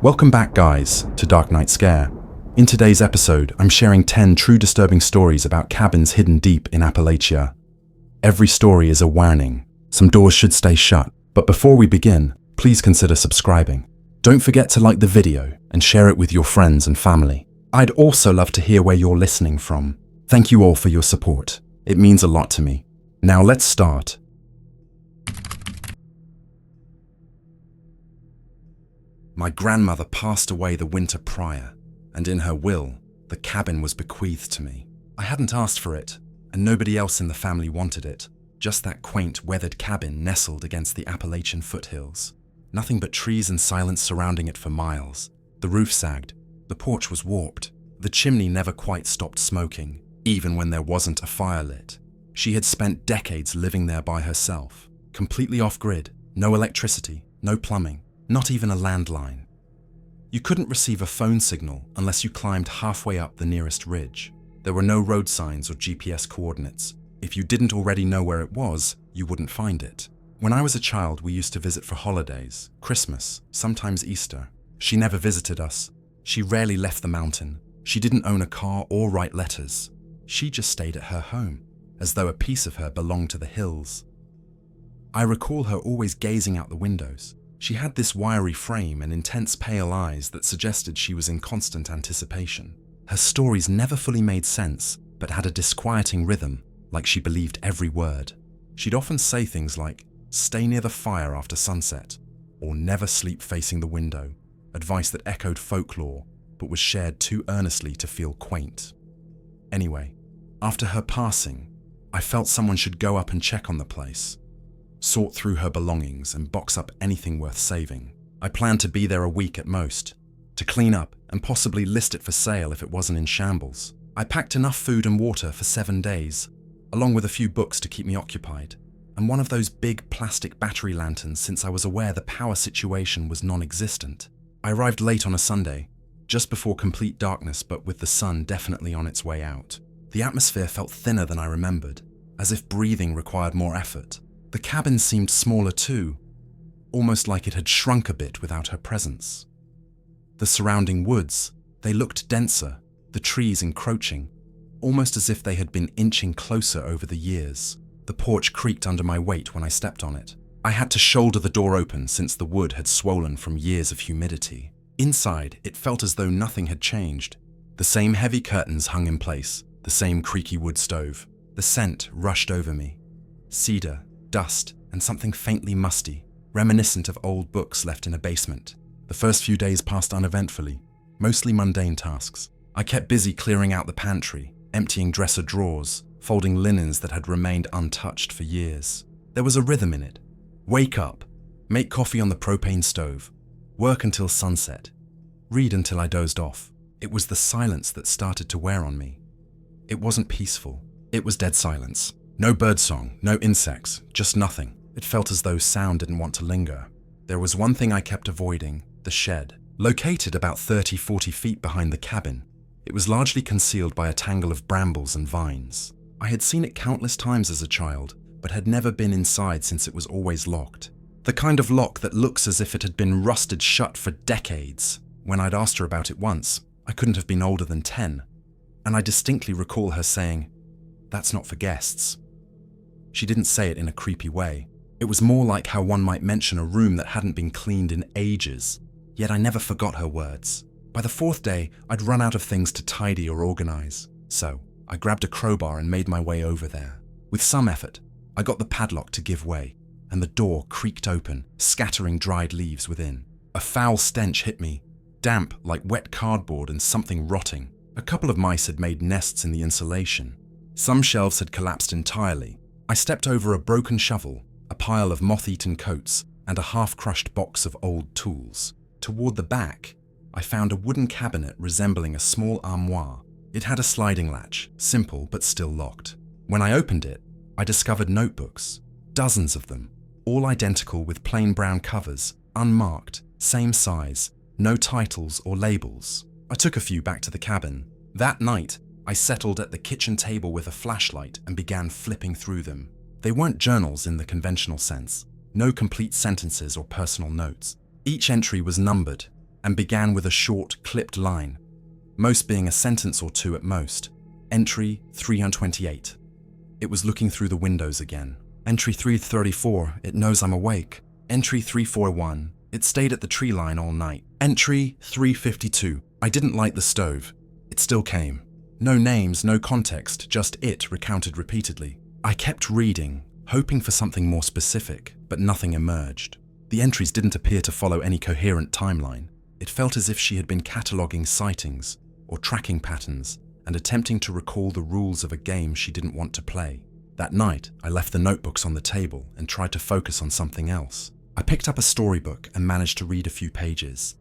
Welcome back, guys, to Dark Night Scare. In today's episode, I'm sharing 10 true disturbing stories about cabins hidden deep in Appalachia. Every story is a warning. Some doors should stay shut. But before we begin, please consider subscribing. Don't forget to like the video and share it with your friends and family. I'd also love to hear where you're listening from. Thank you all for your support. It means a lot to me. Now let's start. My grandmother passed away the winter prior, and in her will, the cabin was bequeathed to me. I hadn't asked for it, and nobody else in the family wanted it. Just that quaint, weathered cabin nestled against the Appalachian foothills. Nothing but trees and silence surrounding it for miles. The roof sagged. The porch was warped. The chimney never quite stopped smoking, even when there wasn't a fire lit. She had spent decades living there by herself, completely off-grid, no electricity, no plumbing, not even a landline. You couldn't receive a phone signal unless you climbed halfway up the nearest ridge. There were no road signs or GPS coordinates. If you didn't already know where it was, you wouldn't find it. When I was a child, we used to visit for holidays, Christmas, sometimes Easter. She never visited us. She rarely left the mountain. She didn't own a car or write letters. She just stayed at her home, as though a piece of her belonged to the hills. I recall her always gazing out the windows. She had this wiry frame and intense pale eyes that suggested she was in constant anticipation. Her stories never fully made sense, but had a disquieting rhythm, like she believed every word. She'd often say things like, "Stay near the fire after sunset," or "Never sleep facing the window," advice that echoed folklore, but was shared too earnestly to feel quaint. Anyway, after her passing, I felt someone should go up and check on the place, sort through her belongings and box up anything worth saving. I planned to be there a week at most, to clean up and possibly list it for sale if it wasn't in shambles. I packed enough food and water for 7 days, along with a few books to keep me occupied, and one of those big plastic battery lanterns since I was aware the power situation was non-existent. I arrived late on a Sunday, just before complete darkness but with the sun definitely on its way out. The atmosphere felt thinner than I remembered, as if breathing required more effort. The cabin seemed smaller too, almost like it had shrunk a bit without her presence. The surrounding woods, they looked denser, the trees encroaching, almost as if they had been inching closer over the years. The porch creaked under my weight when I stepped on it. I had to shoulder the door open since the wood had swollen from years of humidity. Inside, it felt as though nothing had changed. The same heavy curtains hung in place, the same creaky wood stove. The scent rushed over me. Cedar, dust, and something faintly musty, reminiscent of old books left in a basement. The first few days passed uneventfully, mostly mundane tasks. I kept busy clearing out the pantry, emptying dresser drawers, folding linens that had remained untouched for years. There was a rhythm in it. Wake up, make coffee on the propane stove, work until sunset, read until I dozed off. It was the silence that started to wear on me. It wasn't peaceful. It was dead silence. No birdsong, no insects, just nothing. It felt as though sound didn't want to linger. There was one thing I kept avoiding, the shed. Located about 30-40 feet behind the cabin, it was largely concealed by a tangle of brambles and vines. I had seen it countless times as a child, but had never been inside since it was always locked. The kind of lock that looks as if it had been rusted shut for decades. When I'd asked her about it once, I couldn't have been older than 10, and I distinctly recall her saying, "That's not for guests." She didn't say it in a creepy way. It was more like how one might mention a room that hadn't been cleaned in ages, yet I never forgot her words. By the 4th day, I'd run out of things to tidy or organize, so I grabbed a crowbar and made my way over there. With some effort, I got the padlock to give way, and the door creaked open, scattering dried leaves within. A foul stench hit me, damp like wet cardboard and something rotting. A couple of mice had made nests in the insulation. Some shelves had collapsed entirely. I stepped over a broken shovel, a pile of moth-eaten coats, and a half-crushed box of old tools. Toward the back, I found a wooden cabinet resembling a small armoire. It had a sliding latch, simple but still locked. When I opened it, I discovered notebooks, dozens of them, all identical with plain brown covers, unmarked, same size, no titles or labels. I took a few back to the cabin. That night, I settled at the kitchen table with a flashlight and began flipping through them. They weren't journals in the conventional sense, no complete sentences or personal notes. Each entry was numbered, and began with a short, clipped line, most being a sentence or two at most. Entry 328. It was looking through the windows again. Entry 334, it knows I'm awake. Entry 341, it stayed at the tree line all night. Entry 352, I didn't light the stove. It still came. No names, no context, just it recounted repeatedly. I kept reading, hoping for something more specific, but nothing emerged. The entries didn't appear to follow any coherent timeline. It felt as if she had been cataloguing sightings or tracking patterns and attempting to recall the rules of a game she didn't want to play. That night, I left the notebooks on the table and tried to focus on something else. I picked up a storybook and managed to read a few pages,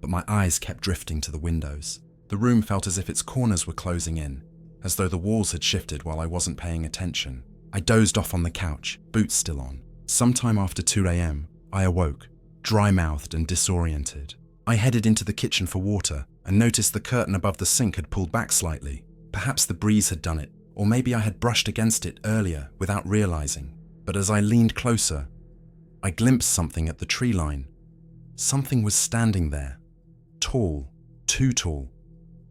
but my eyes kept drifting to the windows. The room felt as if its corners were closing in, as though the walls had shifted while I wasn't paying attention. I dozed off on the couch, boots still on. Sometime after 2 a.m., I awoke, dry-mouthed and disoriented. I headed into the kitchen for water and noticed the curtain above the sink had pulled back slightly. Perhaps the breeze had done it, or maybe I had brushed against it earlier without realizing. But as I leaned closer, I glimpsed something at the tree line. Something was standing there, tall, too tall,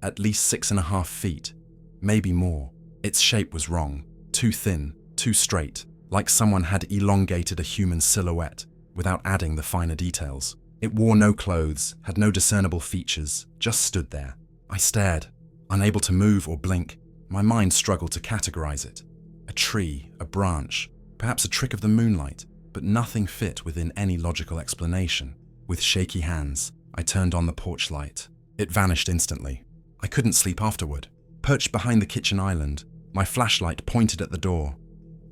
at least 6.5 feet, maybe more. Its shape was wrong, too thin, too straight, like someone had elongated a human silhouette without adding the finer details. It wore no clothes, had no discernible features, just stood there. I stared, unable to move or blink. My mind struggled to categorize it. A tree, a branch, perhaps a trick of the moonlight, but nothing fit within any logical explanation. With shaky hands, I turned on the porch light. It vanished instantly. I couldn't sleep afterward. Perched behind the kitchen island, my flashlight pointed at the door.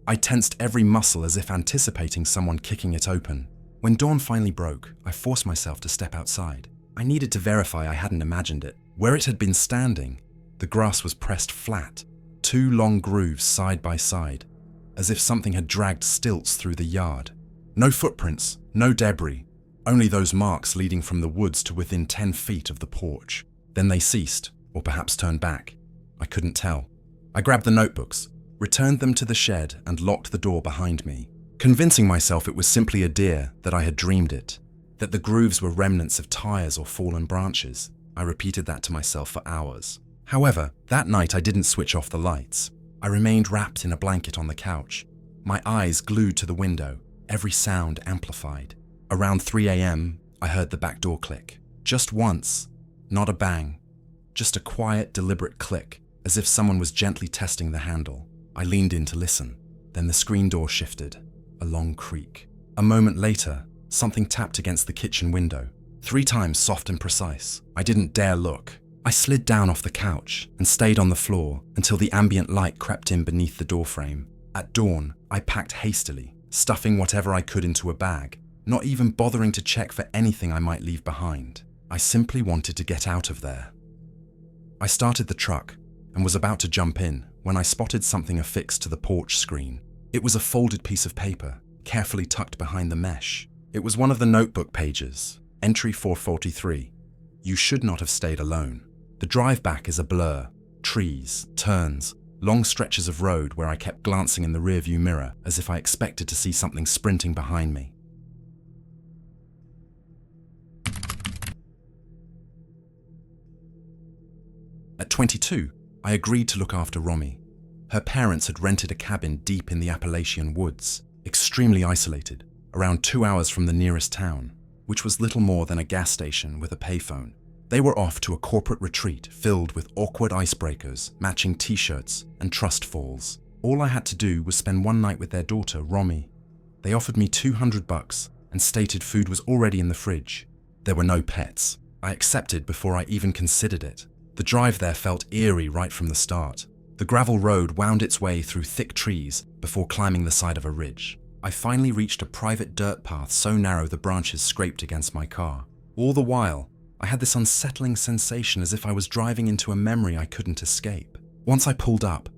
I tensed every muscle as if anticipating someone kicking it open. When dawn finally broke, I forced myself to step outside. I needed to verify I hadn't imagined it. Where it had been standing, the grass was pressed flat, 2 long grooves side by side, as if something had dragged stilts through the yard. No footprints, no debris, only those marks leading from the woods to within 10 feet of the porch. Then they ceased, or perhaps turned back. I couldn't tell. I grabbed the notebooks, returned them to the shed, and locked the door behind me. Convincing myself it was simply a deer, that I had dreamed it, that the grooves were remnants of tires or fallen branches, I repeated that to myself for hours. However, that night I didn't switch off the lights. I remained wrapped in a blanket on the couch, my eyes glued to the window, every sound amplified. Around 3 a.m., I heard the back door click. Just once, not a bang, just a quiet, deliberate click, as if someone was gently testing the handle. I leaned in to listen. Then the screen door shifted, a long creak. A moment later, something tapped against the kitchen window, 3 times soft and precise. I didn't dare look. I slid down off the couch and stayed on the floor until the ambient light crept in beneath the doorframe. At dawn, I packed hastily, stuffing whatever I could into a bag, not even bothering to check for anything I might leave behind. I simply wanted to get out of there. I started the truck and was about to jump in when I spotted something affixed to the porch screen. It was a folded piece of paper, carefully tucked behind the mesh. It was one of the notebook pages, entry 443. You should not have stayed alone. The drive back is a blur. Trees, turns, long stretches of road where I kept glancing in the rearview mirror as if I expected to see something sprinting behind me. At 22, I agreed to look after Romy. Her parents had rented a cabin deep in the Appalachian woods, extremely isolated, around 2 hours from the nearest town, which was little more than a gas station with a payphone. They were off to a corporate retreat filled with awkward icebreakers, matching t-shirts, and trust falls. All I had to do was spend one night with their daughter, Romy. They offered me $200 and stated food was already in the fridge. There were no pets. I accepted before I even considered it. The drive there felt eerie right from the start. The gravel road wound its way through thick trees before climbing the side of a ridge. I finally reached a private dirt path so narrow the branches scraped against my car. All the while, I had this unsettling sensation as if I was driving into a memory I couldn't escape. Once I pulled up,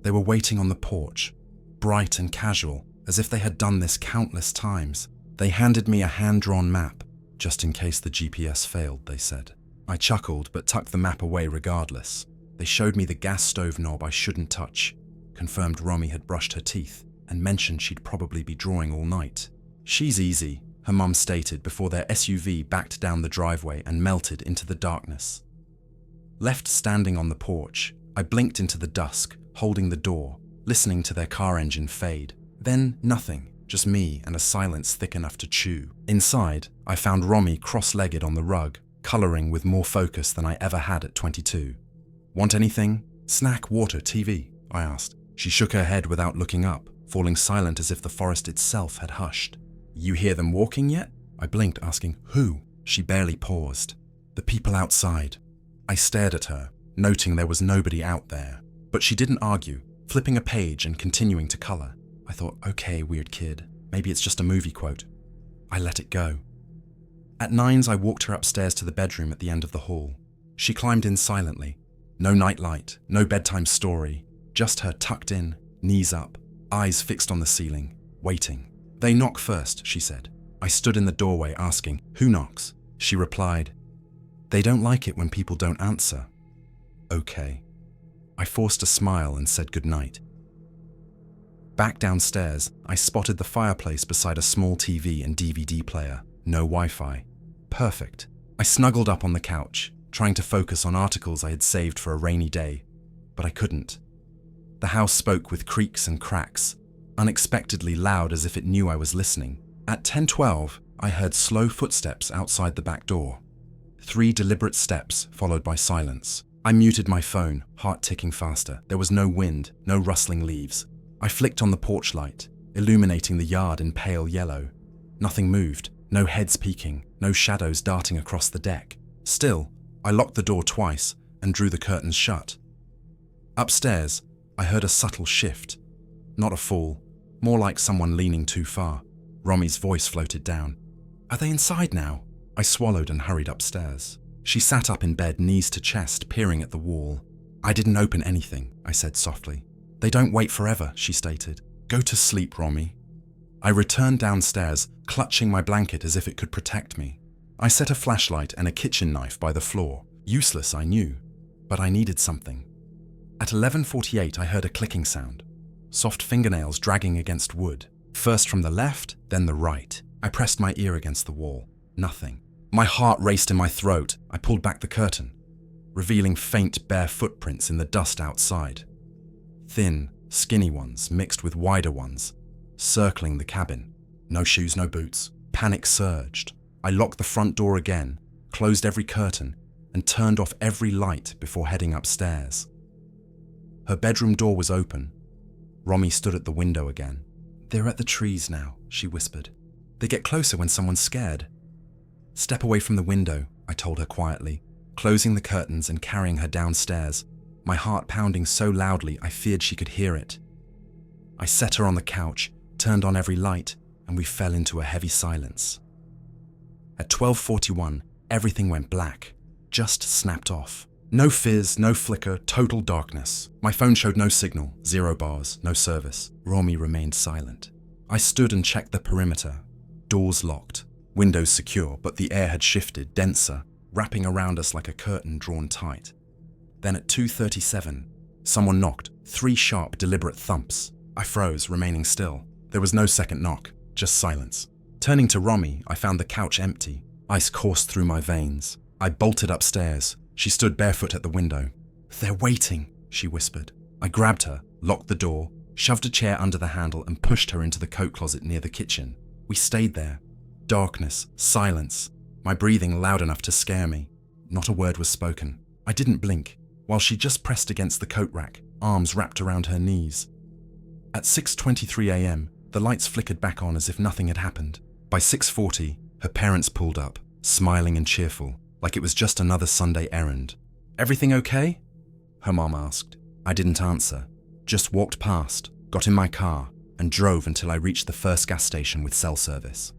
they were waiting on the porch, bright and casual, as if they had done this countless times. They handed me a hand-drawn map, just in case the GPS failed, they said. I chuckled but tucked the map away regardless. They showed me the gas stove knob I shouldn't touch, confirmed Romy had brushed her teeth, and mentioned she'd probably be drawing all night. She's easy, her mum stated before their SUV backed down the driveway and melted into the darkness. Left standing on the porch, I blinked into the dusk, holding the door, listening to their car engine fade. Then nothing, just me and a silence thick enough to chew. Inside, I found Romy cross-legged on the rug, colouring with more focus than I ever had at 22. "Want anything? Snack, water, TV?" I asked. She shook her head without looking up, falling silent as if the forest itself had hushed. "You hear them walking yet?" I blinked, asking, "Who?" She barely paused. "The people outside." I stared at her, noting there was nobody out there. But she didn't argue, flipping a page and continuing to colour. I thought, okay, weird kid, maybe it's just a movie quote. I let it go. At 9s, I walked her upstairs to the bedroom at the end of the hall. She climbed in silently. No nightlight, no bedtime story, just her tucked in, knees up, eyes fixed on the ceiling, waiting. "They knock first," she said. I stood in the doorway asking, "Who knocks?" She replied, "They don't like it when people don't answer." Okay. I forced a smile and said goodnight. Back downstairs, I spotted the fireplace beside a small TV and DVD player. No Wi-Fi. Perfect. I snuggled up on the couch, trying to focus on articles I had saved for a rainy day, but I couldn't. The house spoke with creaks and cracks, unexpectedly loud as if it knew I was listening. At 10:12, I heard slow footsteps outside the back door. 3 deliberate steps, followed by silence. I muted my phone, heart ticking faster. There was no wind, no rustling leaves. I flicked on the porch light, illuminating the yard in pale yellow. Nothing moved, no heads peeking, no shadows darting across the deck. Still, I locked the door twice and drew the curtains shut. Upstairs, I heard a subtle shift. Not a fall, more like someone leaning too far. Romy's voice floated down. "Are they inside now?" I swallowed and hurried upstairs. She sat up in bed, knees to chest, peering at the wall. "I didn't open anything," I said softly. "They don't wait forever," she stated. "Go to sleep, Romy." I returned downstairs, clutching my blanket as if it could protect me. I set a flashlight and a kitchen knife by the floor. Useless, I knew, but I needed something. At 11:48, I heard a clicking sound. Soft fingernails dragging against wood. First from the left, then the right. I pressed my ear against the wall. Nothing. My heart raced in my throat. I pulled back the curtain, revealing faint, bare footprints in the dust outside. Thin, skinny ones mixed with wider ones, circling the cabin. No shoes, no boots. Panic surged. I locked the front door again, closed every curtain, and turned off every light before heading upstairs. Her bedroom door was open. Romy stood at the window again. "They're at the trees now," she whispered. "They get closer when someone's scared." "Step away from the window," I told her quietly, closing the curtains and carrying her downstairs, my heart pounding so loudly I feared she could hear it. I set her on the couch, turned on every light, and we fell into a heavy silence. At 12:41, everything went black, just snapped off. No fizz, no flicker, total darkness. My phone showed no signal, 0 bars, no service. Romy remained silent. I stood and checked the perimeter. Doors locked, windows secure, but the air had shifted, denser, wrapping around us like a curtain drawn tight. Then at 2:37, someone knocked, 3 sharp, deliberate thumps. I froze, remaining still. There was no second knock, just silence. Turning to Romy, I found the couch empty. Ice coursed through my veins. I bolted upstairs. She stood barefoot at the window. "They're waiting," she whispered. I grabbed her, locked the door, shoved a chair under the handle and pushed her into the coat closet near the kitchen. We stayed there. Darkness, silence, my breathing loud enough to scare me. Not a word was spoken. I didn't blink, while she just pressed against the coat rack, arms wrapped around her knees. At 6:23 a.m., the lights flickered back on as if nothing had happened. By 6:40, her parents pulled up, smiling and cheerful, like it was just another Sunday errand. "Everything okay?" her mom asked. I didn't answer, just walked past, got in my car, and drove until I reached the first gas station with cell service.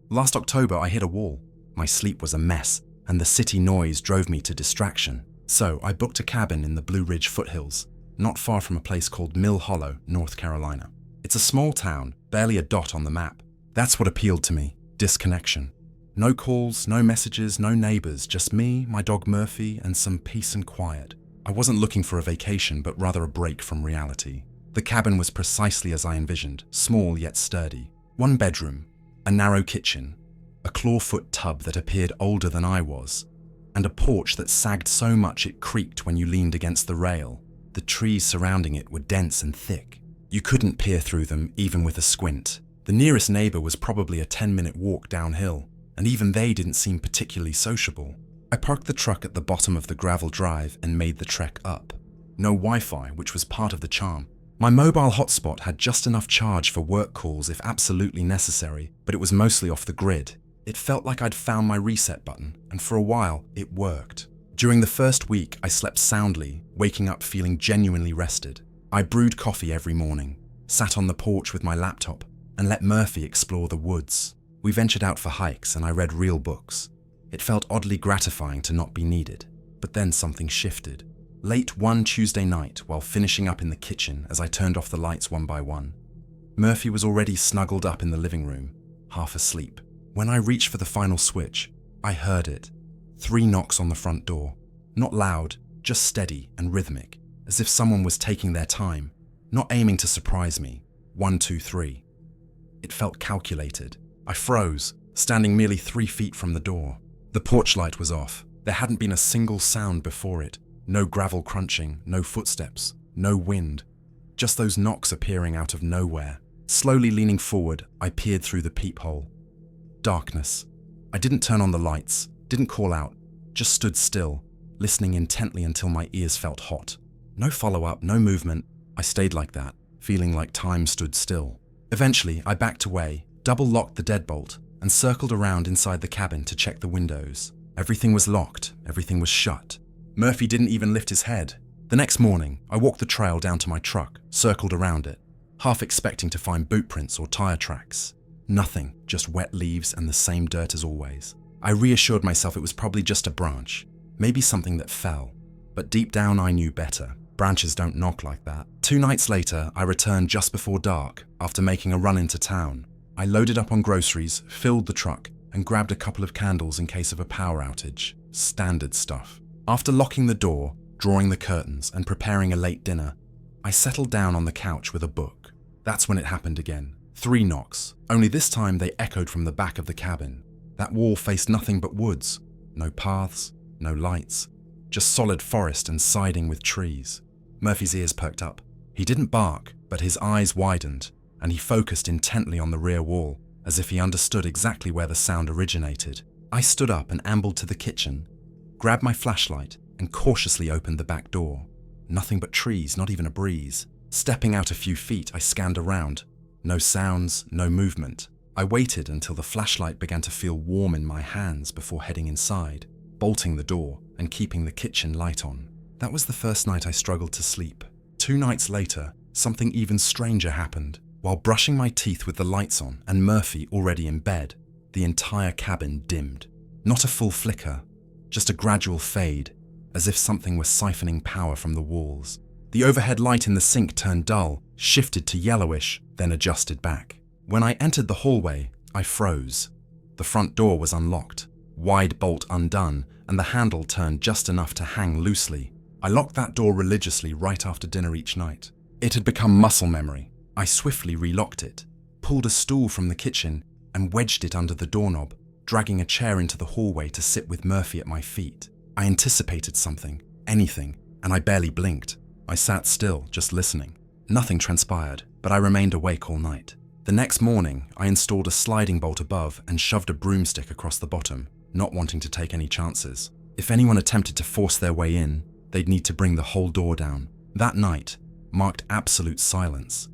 Last October, I hit a wall. My sleep was a mess, and the city noise drove me to distraction. So I booked a cabin in the Blue Ridge foothills, not far from a place called Mill Hollow, North Carolina. It's a small town, barely a dot on the map. That's what appealed to me, disconnection. No calls, no messages, no neighbors, just me, my dog Murphy, and some peace and quiet. I wasn't looking for a vacation, but rather a break from reality. The cabin was precisely as I envisioned, small yet sturdy. One bedroom, a narrow kitchen, a clawfoot tub that appeared older than I was, and a porch that sagged so much it creaked when you leaned against the rail. The trees surrounding it were dense and thick. You couldn't peer through them even with a squint. The nearest neighbor was probably a 10-minute walk downhill, and even they didn't seem particularly sociable. I parked the truck at the bottom of the gravel drive and made the trek up. No Wi-Fi, which was part of the charm. My mobile hotspot had just enough charge for work calls if absolutely necessary, but it was mostly off the grid. It felt like I'd found my reset button, and for a while, it worked. During the first week, I slept soundly, waking up feeling genuinely rested. I brewed coffee every morning, sat on the porch with my laptop, and let Murphy explore the woods. We ventured out for hikes and I read real books. It felt oddly gratifying to not be needed, but then something shifted. Late one Tuesday night, while finishing up in the kitchen as I turned off the lights one by one, Murphy was already snuggled up in the living room, half asleep. When I reached for the final switch, I heard it. 3 knocks on the front door. Not loud, just steady and rhythmic, as if someone was taking their time, not aiming to surprise me. 1, 2, 3. It felt calculated. I froze, standing merely 3 feet from the door. The porch light was off. There hadn't been a single sound before it. No gravel crunching, no footsteps, no wind. Just those knocks appearing out of nowhere. Slowly leaning forward, I peered through the peephole. Darkness. I didn't turn on the lights, didn't call out, just stood still, listening intently until my ears felt hot. No follow-up, no movement. I stayed like that, feeling like time stood still. Eventually, I backed away, double-locked the deadbolt, and circled around inside the cabin to check the windows. Everything was locked, everything was shut. Murphy didn't even lift his head. The next morning, I walked the trail down to my truck, circled around it, half expecting to find boot prints or tire tracks. Nothing, just wet leaves and the same dirt as always. I reassured myself it was probably just a branch, maybe something that fell. But deep down I knew better. Branches don't knock like that. 2 nights later, I returned just before dark, after making a run into town. I loaded up on groceries, filled the truck, and grabbed a couple of candles in case of a power outage. Standard stuff. After locking the door, drawing the curtains, and preparing a late dinner, I settled down on the couch with a book. That's when it happened again. 3 knocks, only this time they echoed from the back of the cabin. That wall faced nothing but woods. No paths, no lights, just solid forest and siding with trees. Murphy's ears perked up. He didn't bark, but his eyes widened, and he focused intently on the rear wall, as if he understood exactly where the sound originated. I stood up and ambled to the kitchen, grabbed my flashlight, and cautiously opened the back door. Nothing but trees, not even a breeze. Stepping out a few feet, I scanned around. No sounds, no movement. I waited until the flashlight began to feel warm in my hands before heading inside, bolting the door and keeping the kitchen light on. That was the first night I struggled to sleep. 2 nights later, something even stranger happened. While brushing my teeth with the lights on and Murphy already in bed, the entire cabin dimmed. Not a full flicker, just a gradual fade, as if something were siphoning power from the walls. The overhead light in the sink turned dull, shifted to yellowish, then adjusted back. When I entered the hallway, I froze. The front door was unlocked, wide bolt undone, and the handle turned just enough to hang loosely. I locked that door religiously right after dinner each night. It had become muscle memory. I swiftly relocked it, pulled a stool from the kitchen, and wedged it under the doorknob, dragging a chair into the hallway to sit with Murphy at my feet. I anticipated something, anything, and I barely blinked. I sat still, just listening. Nothing transpired, but I remained awake all night. The next morning, I installed a sliding bolt above and shoved a broomstick across the bottom, not wanting to take any chances. If anyone attempted to force their way in, they'd need to bring the whole door down. That night marked absolute silence.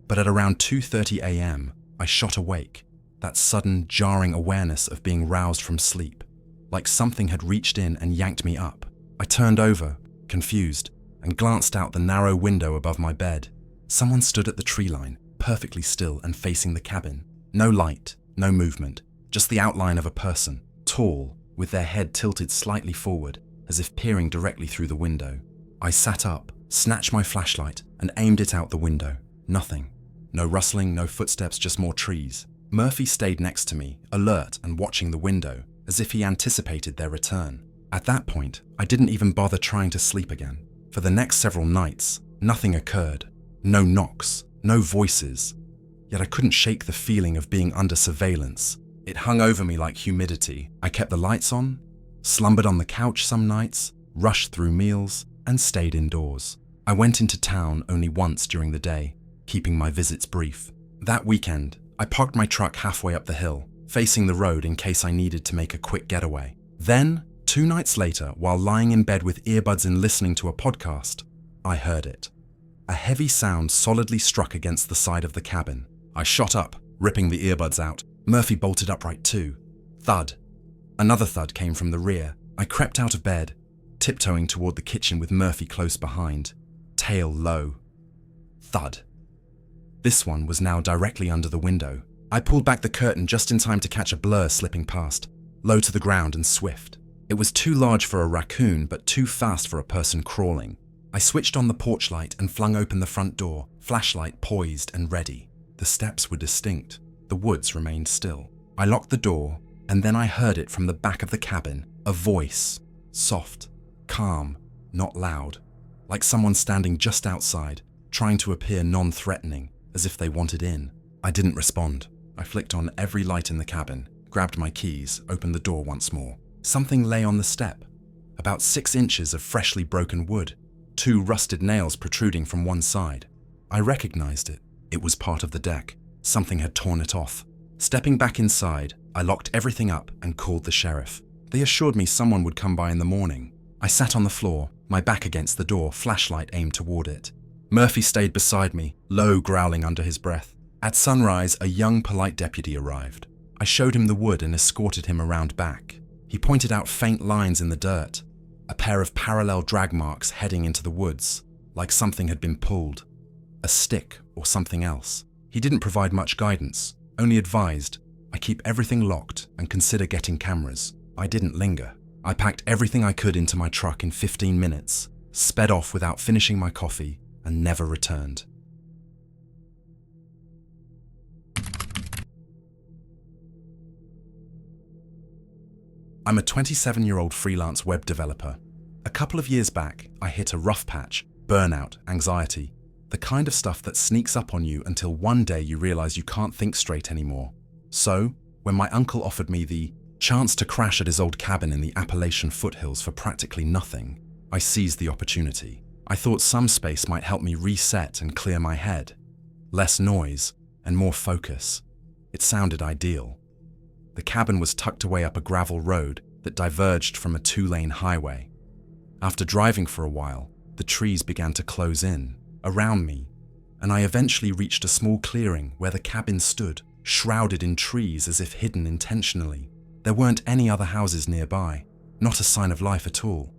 But at around 2:30 a.m., I shot awake, that sudden, jarring awareness of being roused from sleep, like something had reached in and yanked me up. I turned over, confused, and glanced out the narrow window above my bed. Someone stood at the tree line, perfectly still and facing the cabin. No light, no movement, just the outline of a person, tall, with their head tilted slightly forward, as if peering directly through the window. I sat up, snatched my flashlight, and aimed it out the window. Nothing. No rustling, no footsteps, just more trees. Murphy stayed next to me, alert and watching the window, as if he anticipated their return. At that point, I didn't even bother trying to sleep again. For the next several nights, nothing occurred. No knocks, no voices. Yet I couldn't shake the feeling of being under surveillance. It hung over me like humidity. I kept the lights on, slumbered on the couch some nights, rushed through meals, and stayed indoors. I went into town only once during the day, keeping my visits brief. That weekend, I parked my truck halfway up the hill, facing the road in case I needed to make a quick getaway. Then, 2 nights later, while lying in bed with earbuds and listening to a podcast, I heard it. A heavy sound solidly struck against the side of the cabin. I shot up, ripping the earbuds out. Murphy bolted upright too. Thud. Another thud came from the rear. I crept out of bed, tiptoeing toward the kitchen with Murphy close behind, tail low. Thud. This one was now directly under the window. I pulled back the curtain just in time to catch a blur slipping past, low to the ground and swift. It was too large for a raccoon, but too fast for a person crawling. I switched on the porch light and flung open the front door, flashlight poised and ready. The steps were distinct. The woods remained still. I locked the door, and then I heard it from the back of the cabin, a voice, soft, calm, not loud, like someone standing just outside, trying to appear non-threatening, as if they wanted in. I didn't respond. I flicked on every light in the cabin, grabbed my keys, opened the door once more. Something lay on the step, about 6 inches of freshly broken wood, 2 rusted nails protruding from one side. I recognized it. It was part of the deck. Something had torn it off. Stepping back inside, I locked everything up and called the sheriff. They assured me someone would come by in the morning. I sat on the floor, my back against the door, flashlight aimed toward it. Murphy stayed beside me, low growling under his breath. At sunrise, a young, polite deputy arrived. I showed him the wood and escorted him around back. He pointed out faint lines in the dirt, a pair of parallel drag marks heading into the woods, like something had been pulled. A stick or something else. He didn't provide much guidance, only advised, I keep everything locked and consider getting cameras. I didn't linger. I packed everything I could into my truck in 15 minutes, sped off without finishing my coffee, and never returned. I'm a 27-year-old freelance web developer. A couple of years back, I hit a rough patch, burnout, anxiety, the kind of stuff that sneaks up on you until one day you realize you can't think straight anymore. So, when my uncle offered me the chance to crash at his old cabin in the Appalachian foothills for practically nothing, I seized the opportunity. I thought some space might help me reset and clear my head. Less noise and more focus. It sounded ideal. The cabin was tucked away up a gravel road that diverged from a 2-lane highway. After driving for a while, the trees began to close in around me, and I eventually reached a small clearing where the cabin stood, shrouded in trees as if hidden intentionally. There weren't any other houses nearby, not a sign of life at all.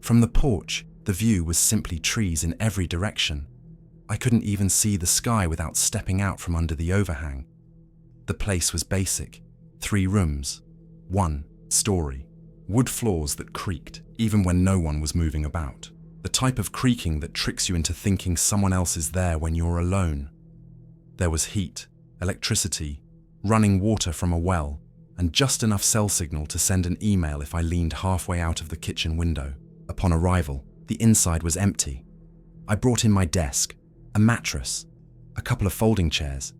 From the porch, the view was simply trees in every direction. I couldn't even see the sky without stepping out from under the overhang. The place was basic. 3 rooms, 1 story, wood floors that creaked even when no one was moving about. The type of creaking that tricks you into thinking someone else is there when you're alone. There was heat, electricity, running water from a well, and just enough cell signal to send an email if I leaned halfway out of the kitchen window. Upon arrival, the inside was empty. I brought in my desk, a mattress, a couple of folding chairs,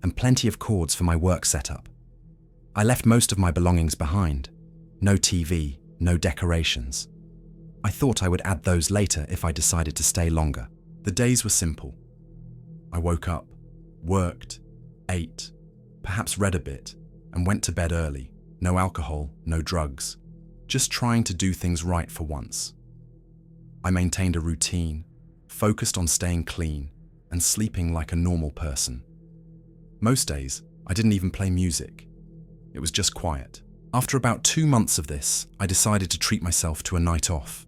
and plenty of cords for my work setup. I left most of my belongings behind. No TV, no decorations. I thought I would add those later if I decided to stay longer. The days were simple. I woke up, worked, ate, perhaps read a bit, and went to bed early. No alcohol, no drugs. Just trying to do things right for once. I maintained a routine, focused on staying clean, and sleeping like a normal person. Most days, I didn't even play music. It was just quiet. After about 2 months of this, I decided to treat myself to a night off.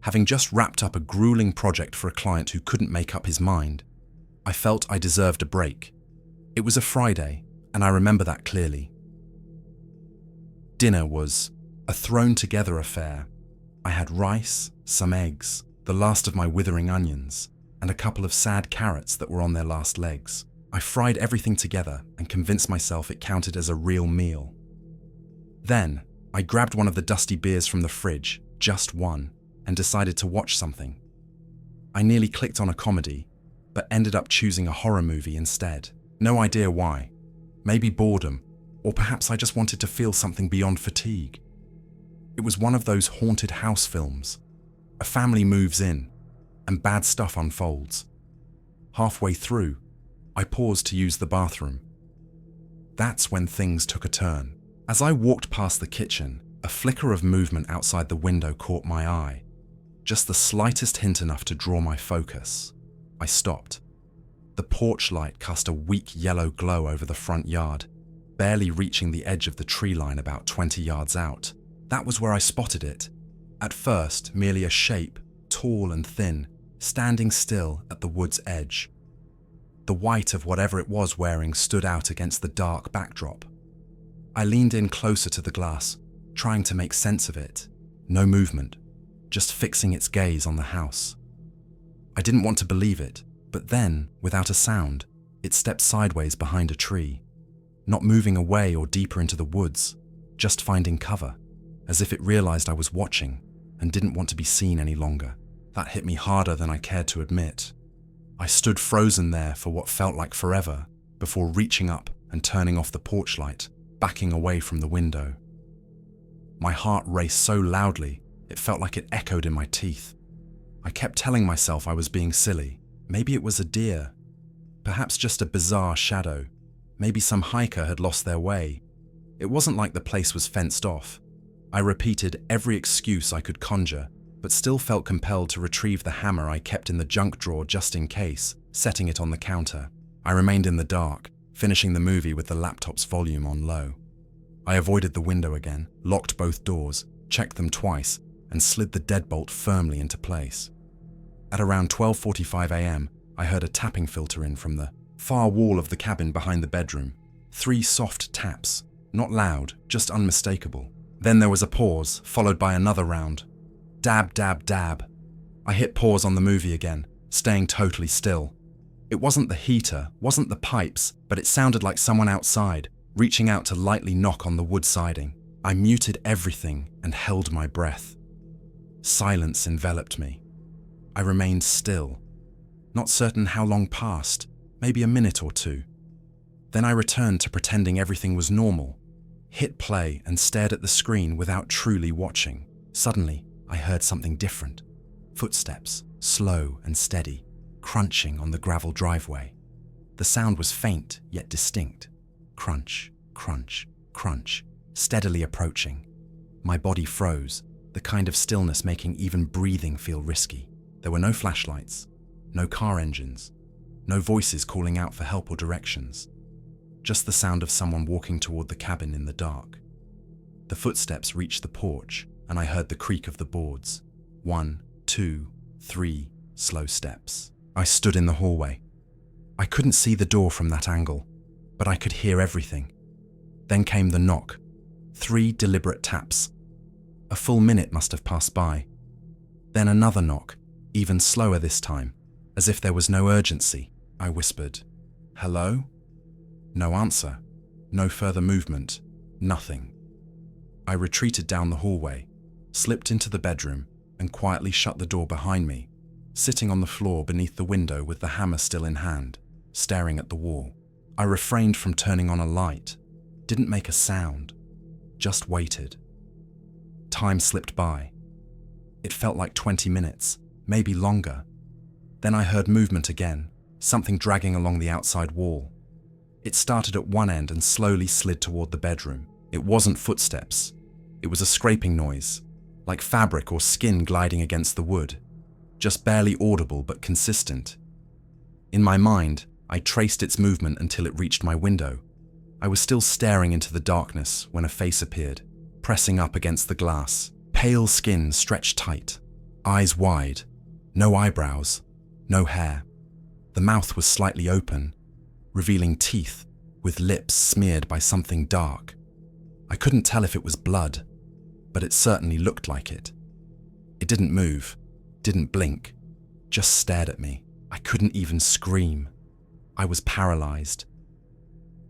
Having just wrapped up a grueling project for a client who couldn't make up his mind, I felt I deserved a break. It was a Friday, and I remember that clearly. Dinner was a thrown-together affair. I had rice, some eggs, the last of my withering onions, and a couple of sad carrots that were on their last legs. I fried everything together and convinced myself it counted as a real meal. Then, I grabbed one of the dusty beers from the fridge, just one, and decided to watch something. I nearly clicked on a comedy, but ended up choosing a horror movie instead. No idea why. Maybe boredom, or perhaps I just wanted to feel something beyond fatigue. It was one of those haunted house films. A family moves in, and bad stuff unfolds. Halfway through, I paused to use the bathroom. That's when things took a turn. As I walked past the kitchen, a flicker of movement outside the window caught my eye. Just the slightest hint enough to draw my focus. I stopped. The porch light cast a weak yellow glow over the front yard, barely reaching the edge of the tree line about 20 yards out. That was where I spotted it. At first, merely a shape, tall and thin, standing still at the wood's edge. The white of whatever it was wearing stood out against the dark backdrop. I leaned in closer to the glass, trying to make sense of it. No movement, just fixing its gaze on the house. I didn't want to believe it, but then, without a sound, it stepped sideways behind a tree, not moving away or deeper into the woods, just finding cover, as if it realized I was watching and didn't want to be seen any longer. That hit me harder than I cared to admit. I stood frozen there for what felt like forever, before reaching up and turning off the porch light, backing away from the window. My heart raced so loudly, it felt like it echoed in my teeth. I kept telling myself I was being silly. Maybe it was a deer. Perhaps just a bizarre shadow. Maybe some hiker had lost their way. It wasn't like the place was fenced off. I repeated every excuse I could conjure, but still felt compelled to retrieve the hammer I kept in the junk drawer just in case, setting it on the counter. I remained in the dark, finishing the movie with the laptop's volume on low. I avoided the window again, locked both doors, checked them twice, and slid the deadbolt firmly into place. At around 12:45 a.m., I heard a tapping filter in from the far wall of the cabin behind the bedroom. 3 soft taps, not loud, just unmistakable. Then there was a pause, followed by another round. Dab, dab, dab. I hit pause on the movie again, staying totally still. It wasn't the heater, wasn't the pipes, but it sounded like someone outside, reaching out to lightly knock on the wood siding. I muted everything and held my breath. Silence enveloped me. I remained still, not certain how long passed, maybe a minute or two. Then I returned to pretending everything was normal, hit play and stared at the screen without truly watching. Suddenly, I heard something different. Footsteps, slow and steady, crunching on the gravel driveway. The sound was faint yet distinct. Crunch, crunch, crunch, steadily approaching. My body froze, the kind of stillness making even breathing feel risky. There were no flashlights, no car engines, no voices calling out for help or directions. Just the sound of someone walking toward the cabin in the dark. The footsteps reached the porch, and I heard the creak of the boards. 1, 2, 3 slow steps. I stood in the hallway. I couldn't see the door from that angle, but I could hear everything. Then came the knock. 3 deliberate taps. A full minute must have passed by. Then another knock, even slower this time, as if there was no urgency. I whispered, "Hello?" No answer, no further movement, nothing. I retreated down the hallway, slipped into the bedroom, and quietly shut the door behind me, sitting on the floor beneath the window with the hammer still in hand, staring at the wall. I refrained from turning on a light, didn't make a sound, just waited. Time slipped by. It felt like 20 minutes, maybe longer. Then I heard movement again, something dragging along the outside wall. It started at one end and slowly slid toward the bedroom. It wasn't footsteps. It was a scraping noise, like fabric or skin gliding against the wood, just barely audible but consistent. In my mind, I traced its movement until it reached my window. I was still staring into the darkness when a face appeared, pressing up against the glass. Pale skin stretched tight, eyes wide, no eyebrows, no hair. The mouth was slightly open, revealing teeth with lips smeared by something dark. I couldn't tell if it was blood, but it certainly looked like it. It didn't move, didn't blink, just stared at me. I couldn't even scream. I was paralyzed.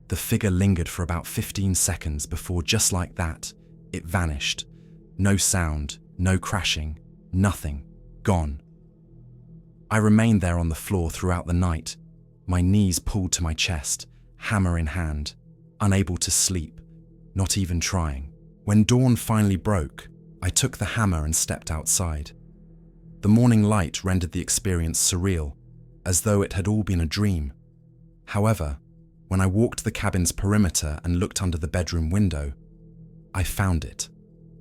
The figure lingered for about 15 seconds before, just like that, it vanished. No sound, no crashing, nothing, gone. I remained there on the floor throughout the night, my knees pulled to my chest, hammer in hand, unable to sleep, not even trying. When dawn finally broke, I took the hammer and stepped outside. The morning light rendered the experience surreal, as though it had all been a dream. However, when I walked the cabin's perimeter and looked under the bedroom window, I found it.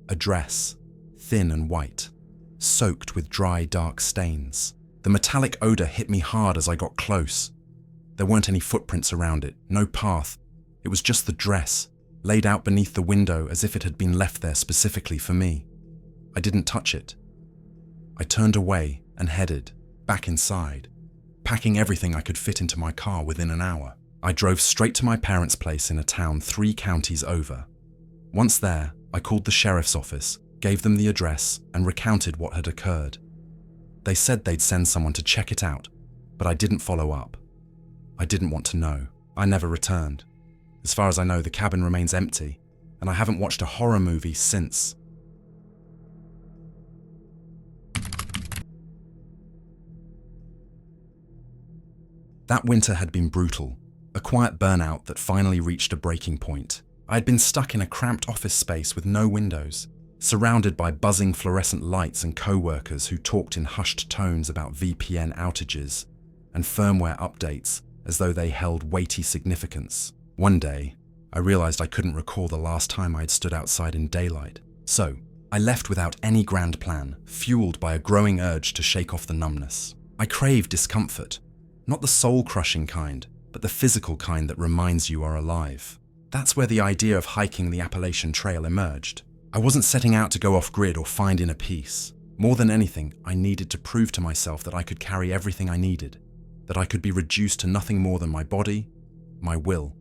A dress, thin and white, soaked with dry, dark stains. The metallic odor hit me hard as I got close. There weren't any footprints around it, no path. It was just the dress, laid out beneath the window as if it had been left there specifically for me. I didn't touch it. I turned away and headed back inside, packing everything I could fit into my car within an hour. I drove straight to my parents' place in a town 3 counties over. Once there, I called the sheriff's office, gave them the address, and recounted what had occurred. They said they'd send someone to check it out, but I didn't follow up. I didn't want to know. I never returned. As far as I know, the cabin remains empty, and I haven't watched a horror movie since. That winter had been brutal, a quiet burnout that finally reached a breaking point. I had been stuck in a cramped office space with no windows, surrounded by buzzing fluorescent lights and co-workers who talked in hushed tones about VPN outages and firmware updates as though they held weighty significance. One day, I realized I couldn't recall the last time I had stood outside in daylight. So, I left without any grand plan, fueled by a growing urge to shake off the numbness. I craved discomfort, not the soul-crushing kind, but the physical kind that reminds you are alive. That's where the idea of hiking the Appalachian Trail emerged. I wasn't setting out to go off-grid or find inner peace. More than anything, I needed to prove to myself that I could carry everything I needed, that I could be reduced to nothing more than my body, my will,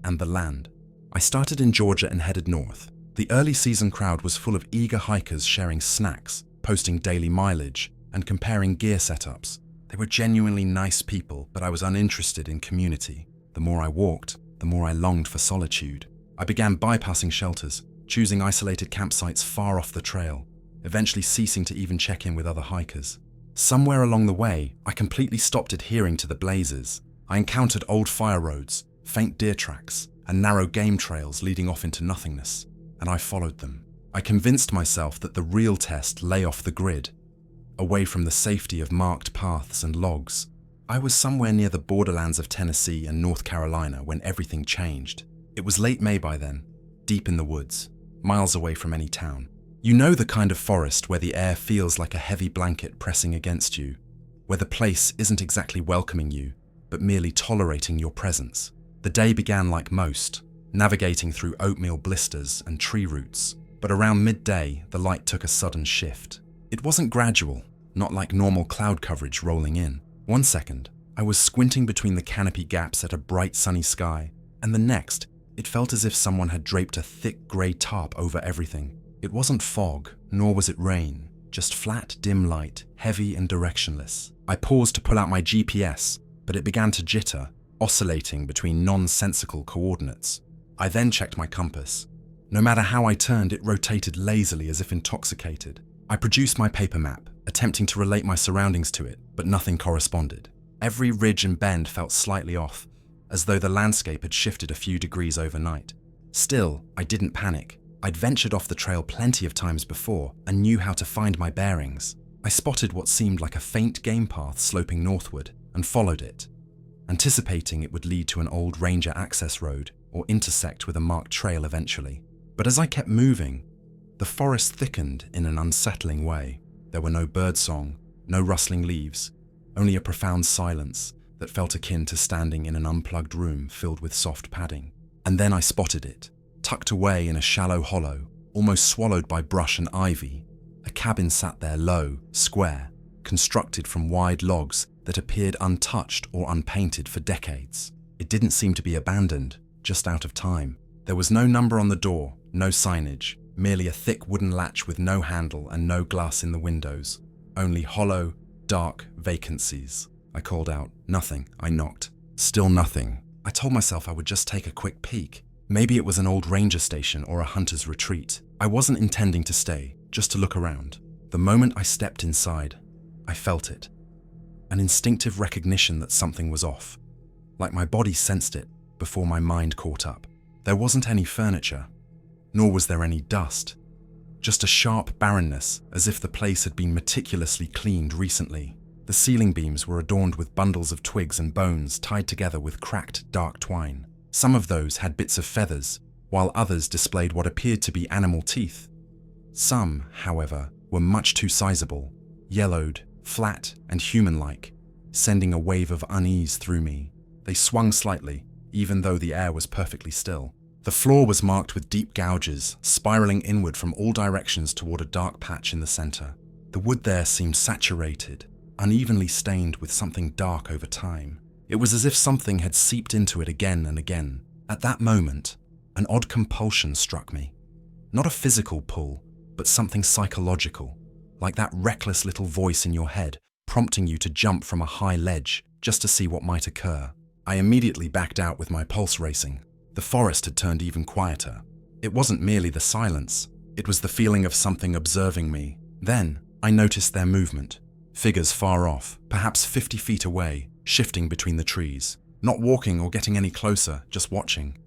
and the land. I started in Georgia and headed north. The early season crowd was full of eager hikers sharing snacks, posting daily mileage, and comparing gear setups. They were genuinely nice people, but I was uninterested in community. The more I walked, the more I longed for solitude. I began bypassing shelters, choosing isolated campsites far off the trail, eventually ceasing to even check in with other hikers. Somewhere along the way, I completely stopped adhering to the blazes. I encountered old fire roads, faint deer tracks, and narrow game trails leading off into nothingness, and I followed them. I convinced myself that the real test lay off the grid, away from the safety of marked paths and logs. I was somewhere near the borderlands of Tennessee and North Carolina when everything changed. It was late May by then, deep in the woods, miles away from any town. You know the kind of forest where the air feels like a heavy blanket pressing against you, where the place isn't exactly welcoming you, but merely tolerating your presence. The day began like most, navigating through oatmeal blisters and tree roots, but around midday, the light took a sudden shift. It wasn't gradual, not like normal cloud coverage rolling in. One second, I was squinting between the canopy gaps at a bright sunny sky, and the next, it felt as if someone had draped a thick grey tarp over everything. It wasn't fog, nor was it rain, just flat, dim light, heavy and directionless. I paused to pull out my GPS, but it began to jitter, oscillating between nonsensical coordinates. I then checked my compass. No matter how I turned, it rotated lazily as if intoxicated. I produced my paper map, attempting to relate my surroundings to it, but nothing corresponded. Every ridge and bend felt slightly off, as though the landscape had shifted a few degrees overnight. Still, I didn't panic. I'd ventured off the trail plenty of times before and knew how to find my bearings. I spotted what seemed like a faint game path sloping northward and followed it, anticipating it would lead to an old ranger access road or intersect with a marked trail eventually. But as I kept moving, the forest thickened in an unsettling way. There were no birdsong, no rustling leaves, only a profound silence that felt akin to standing in an unplugged room filled with soft padding. And then I spotted it, tucked away in a shallow hollow, almost swallowed by brush and ivy. A cabin sat there low, square, constructed from wide logs that appeared untouched or unpainted for decades. It didn't seem to be abandoned, just out of time. There was no number on the door, no signage, merely a thick wooden latch with no handle and no glass in the windows. Only hollow, dark vacancies. I called out. Nothing. I knocked. Still nothing. I told myself I would just take a quick peek. Maybe it was an old ranger station or a hunter's retreat. I wasn't intending to stay, just to look around. The moment I stepped inside, I felt it. an instinctive recognition that something was off. Like my body sensed it before my mind caught up. There wasn't any furniture, nor was there any dust. Just a sharp barrenness, as if the place had been meticulously cleaned recently. The ceiling beams were adorned with bundles of twigs and bones tied together with cracked, dark twine. Some of those had bits of feathers, while others displayed what appeared to be animal teeth. Some, however, were much too sizable, yellowed, flat, and human-like, sending a wave of unease through me. They swung slightly, even though the air was perfectly still. The floor was marked with deep gouges, spiraling inward from all directions toward a dark patch in the center. The wood there seemed saturated, unevenly stained with something dark over time. It was as if something had seeped into it again and again. At that moment, an odd compulsion struck me. Not a physical pull, but something psychological, like that reckless little voice in your head prompting you to jump from a high ledge just to see what might occur. I immediately backed out with my pulse racing. The forest had turned even quieter. It wasn't merely the silence, it was the feeling of something observing me. Then, I noticed their movement. Figures far off, perhaps 50 feet away, shifting between the trees. Not walking or getting any closer, just watching.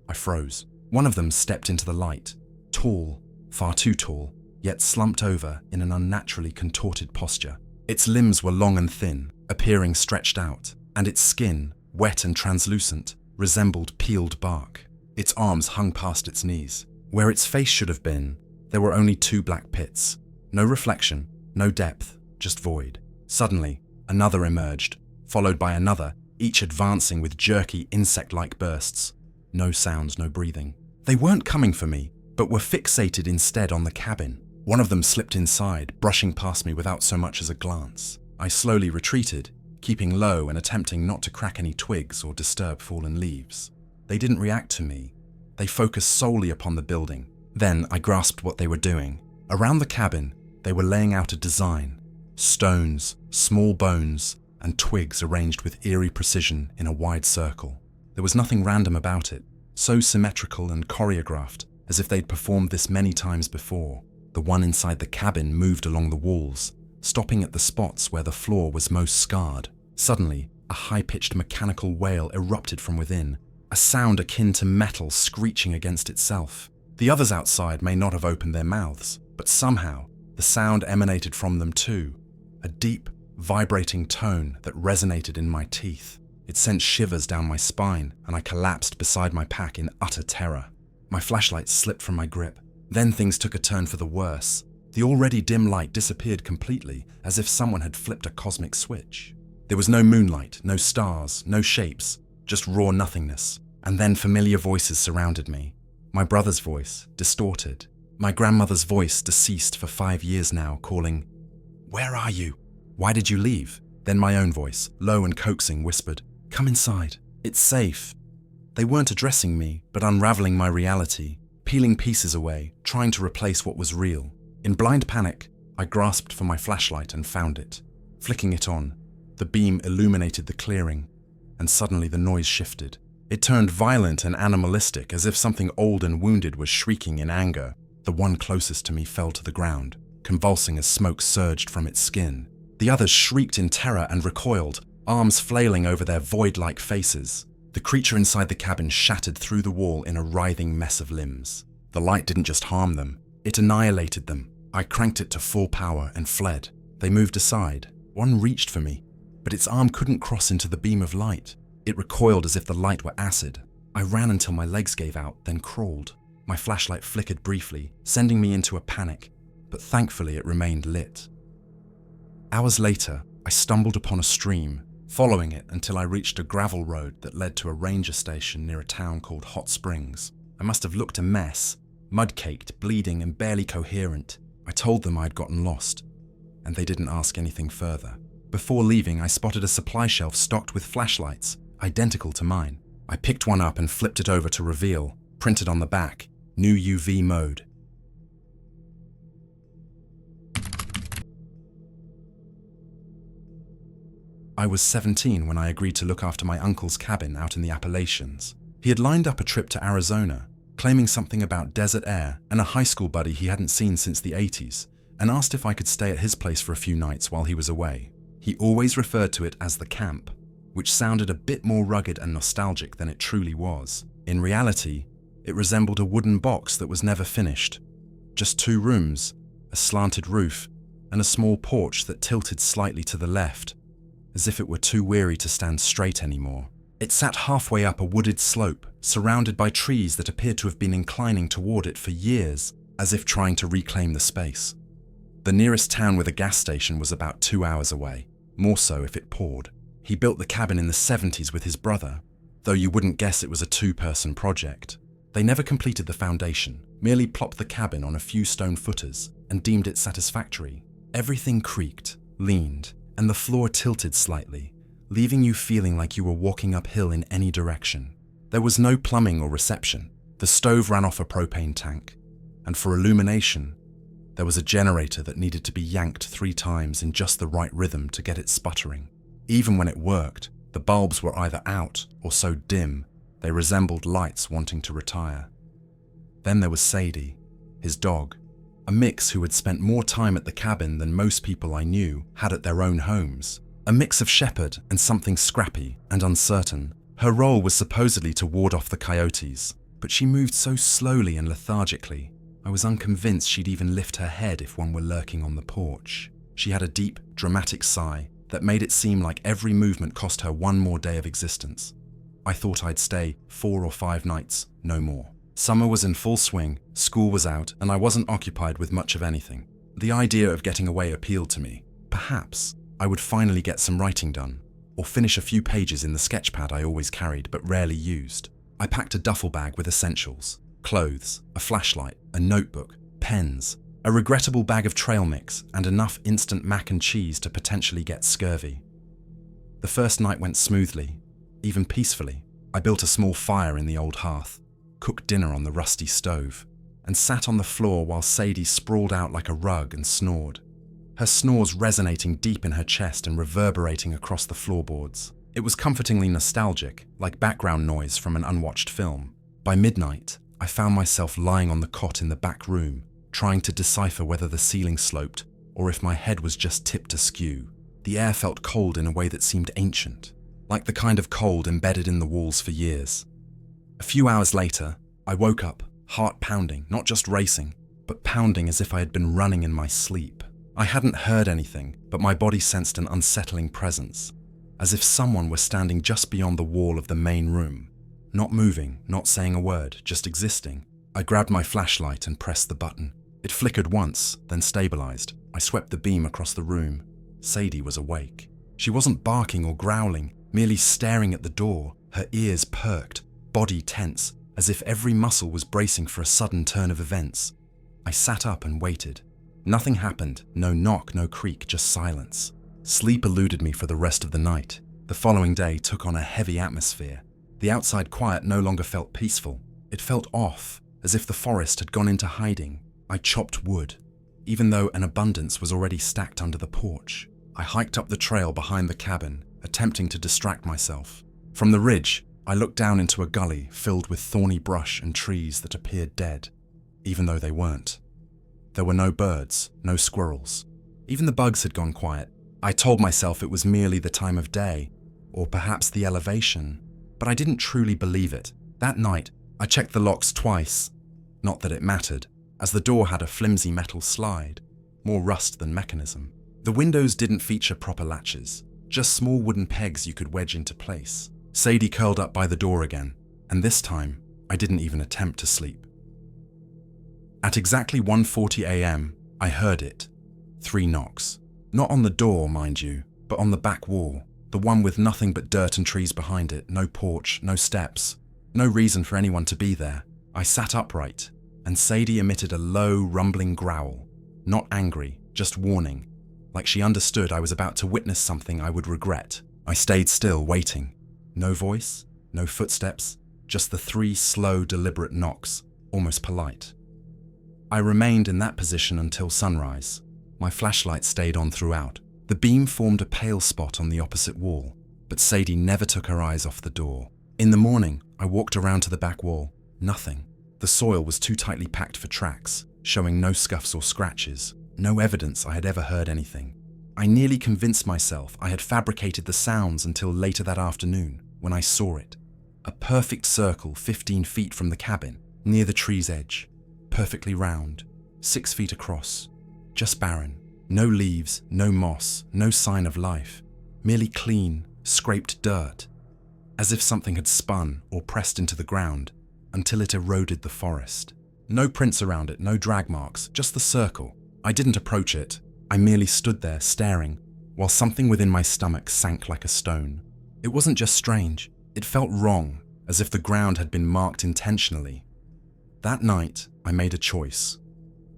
I froze. One of them stepped into the light. Tall, far too tall, yet slumped over in an unnaturally contorted posture. Its limbs were long and thin, appearing stretched out, and its skin, wet and translucent, resembled peeled bark. Its arms hung past its knees. Where its face should have been, there were only 2 black pits. No reflection, no depth, just void. Suddenly, another emerged, followed by another, each advancing with jerky, insect-like bursts. No sounds, no breathing. They weren't coming for me, but were fixated instead on the cabin. One of them slipped inside, brushing past me without so much as a glance. I slowly retreated, keeping low and attempting not to crack any twigs or disturb fallen leaves. They didn't react to me. They focused solely upon the building. Then I grasped what they were doing. Around the cabin, they were laying out a design. Stones, small bones, and twigs arranged with eerie precision in a wide circle. There was nothing random about it, so symmetrical and choreographed, as if they'd performed this many times before. The one inside the cabin moved along the walls, stopping at the spots where the floor was most scarred. Suddenly, a high-pitched mechanical wail erupted from within, a sound akin to metal screeching against itself. The others outside may not have opened their mouths, but somehow, the sound emanated from them too, a deep, vibrating tone that resonated in my teeth. It sent shivers down my spine, and I collapsed beside my pack in utter terror. My flashlight slipped from my grip. Then things took a turn for the worse. The already dim light disappeared completely, as if someone had flipped a cosmic switch. There was no moonlight, no stars, no shapes, just raw nothingness. And then familiar voices surrounded me. My brother's voice, distorted. My grandmother's voice, deceased for 5 years now, calling, "Where are you? Why did you leave?" Then my own voice, low and coaxing, whispered, "Come inside. It's safe." They weren't addressing me, but unraveling my reality, peeling pieces away, trying to replace what was real. In blind panic, I grasped for my flashlight and found it. Flicking it on, the beam illuminated the clearing, and suddenly the noise shifted. It turned violent and animalistic, as if something old and wounded was shrieking in anger. The one closest to me fell to the ground, convulsing as smoke surged from its skin. The others shrieked in terror and recoiled, arms flailing over their void-like faces. The creature inside the cabin shattered through the wall in a writhing mess of limbs. The light didn't just harm them, it annihilated them. I cranked it to full power and fled. They moved aside. One reached for me, but its arm couldn't cross into the beam of light. It recoiled as if the light were acid. I ran until my legs gave out, then crawled. My flashlight flickered briefly, sending me into a panic, but thankfully it remained lit. Hours later, I stumbled upon a stream, following it until I reached a gravel road that led to a ranger station near a town called Hot Springs. I must have looked a mess, mud-caked, bleeding, and barely coherent. I told them I had gotten lost, and they didn't ask anything further. Before leaving, I spotted a supply shelf stocked with flashlights, identical to mine. I picked one up and flipped it over to reveal, printed on the back, "New UV mode." I was 17 when I agreed to look after my uncle's cabin out in the Appalachians. He had lined up a trip to Arizona, claiming something about desert air and a high school buddy he hadn't seen since the 80s, and asked if I could stay at his place for a few nights while he was away. He always referred to it as the camp, which sounded a bit more rugged and nostalgic than it truly was. In reality, it resembled a wooden box that was never finished. Just 2 rooms, a slanted roof, and a small porch that tilted slightly to the left, as if it were too weary to stand straight anymore. It sat halfway up a wooded slope, surrounded by trees that appeared to have been inclining toward it for years, as if trying to reclaim the space. The nearest town with a gas station was about 2 hours away, more so if it poured. He built the cabin in the 70s with his brother, though you wouldn't guess it was a 2-person project. They never completed the foundation, merely plopped the cabin on a few stone footers and deemed it satisfactory. Everything creaked, leaned, and the floor tilted slightly, leaving you feeling like you were walking uphill in any direction. There was no plumbing or reception. The stove ran off a propane tank, and for illumination, there was a generator that needed to be yanked 3 times in just the right rhythm to get it sputtering. Even when it worked, the bulbs were either out or so dim they resembled lights wanting to retire. Then there was Sadie, his dog, a mix who had spent more time at the cabin than most people I knew had at their own homes. A mix of shepherd and something scrappy and uncertain. Her role was supposedly to ward off the coyotes, but she moved so slowly and lethargically, I was unconvinced she'd even lift her head if one were lurking on the porch. She had a deep, dramatic sigh that made it seem like every movement cost her 1 more day of existence. I thought I'd stay 4 or 5 nights, no more. Summer was in full swing, school was out, and I wasn't occupied with much of anything. The idea of getting away appealed to me. Perhaps I would finally get some writing done, or finish a few pages in the sketchpad I always carried but rarely used. I packed a duffel bag with essentials, clothes, a flashlight, a notebook, pens, a regrettable bag of trail mix, and enough instant mac and cheese to potentially get scurvy. The first night went smoothly, even peacefully. I built a small fire in the old hearth, cooked dinner on the rusty stove, and sat on the floor while Sadie sprawled out like a rug and snored, her snores resonating deep in her chest and reverberating across the floorboards. It was comfortingly nostalgic, like background noise from an unwatched film. By midnight, I found myself lying on the cot in the back room, trying to decipher whether the ceiling sloped or if my head was just tipped askew. The air felt cold in a way that seemed ancient, like the kind of cold embedded in the walls for years. A few hours later, I woke up, heart pounding, not just racing, but pounding as if I had been running in my sleep. I hadn't heard anything, but my body sensed an unsettling presence, as if someone were standing just beyond the wall of the main room, not moving, not saying a word, just existing. I grabbed my flashlight and pressed the button. It flickered once, then stabilized. I swept the beam across the room. Sadie was awake. She wasn't barking or growling, merely staring at the door, her ears perked, body tense, as if every muscle was bracing for a sudden turn of events. I sat up and waited. Nothing happened, no knock, no creak, just silence. Sleep eluded me for the rest of the night. The following day took on a heavy atmosphere. The outside quiet no longer felt peaceful. It felt off, as if the forest had gone into hiding. I chopped wood, even though an abundance was already stacked under the porch. I hiked up the trail behind the cabin, attempting to distract myself. From the ridge, I looked down into a gully filled with thorny brush and trees that appeared dead, even though they weren't. There were no birds, no squirrels. Even the bugs had gone quiet. I told myself it was merely the time of day, or perhaps the elevation, but I didn't truly believe it. That night, I checked the locks twice. Not that it mattered, as the door had a flimsy metal slide, more rust than mechanism. The windows didn't feature proper latches, just small wooden pegs you could wedge into place. Sadie curled up by the door again, and this time, I didn't even attempt to sleep. At exactly 1:40 a.m., I heard it. 3 knocks. Not on the door, mind you, but on the back wall, the one with nothing but dirt and trees behind it, no porch, no steps, no reason for anyone to be there. I sat upright, and Sadie emitted a low, rumbling growl. Not angry, just warning, like she understood I was about to witness something I would regret. I stayed still, waiting. No voice, no footsteps, just the 3 slow, deliberate knocks, almost polite. I remained in that position until sunrise. My flashlight stayed on throughout. The beam formed a pale spot on the opposite wall, but Sadie never took her eyes off the door. In the morning, I walked around to the back wall. Nothing. The soil was too tightly packed for tracks, showing no scuffs or scratches, no evidence I had ever heard anything. I nearly convinced myself I had fabricated the sounds until later that afternoon when I saw it. A perfect circle 15 feet from the cabin, near the tree's edge. Perfectly round, 6 feet across. Just barren. No leaves, no moss, no sign of life. Merely clean, scraped dirt. As if something had spun or pressed into the ground until it eroded the forest. No prints around it, no drag marks, just the circle. I didn't approach it. I merely stood there staring, while something within my stomach sank like a stone. It wasn't just strange, it felt wrong, as if the ground had been marked intentionally. That night, I made a choice.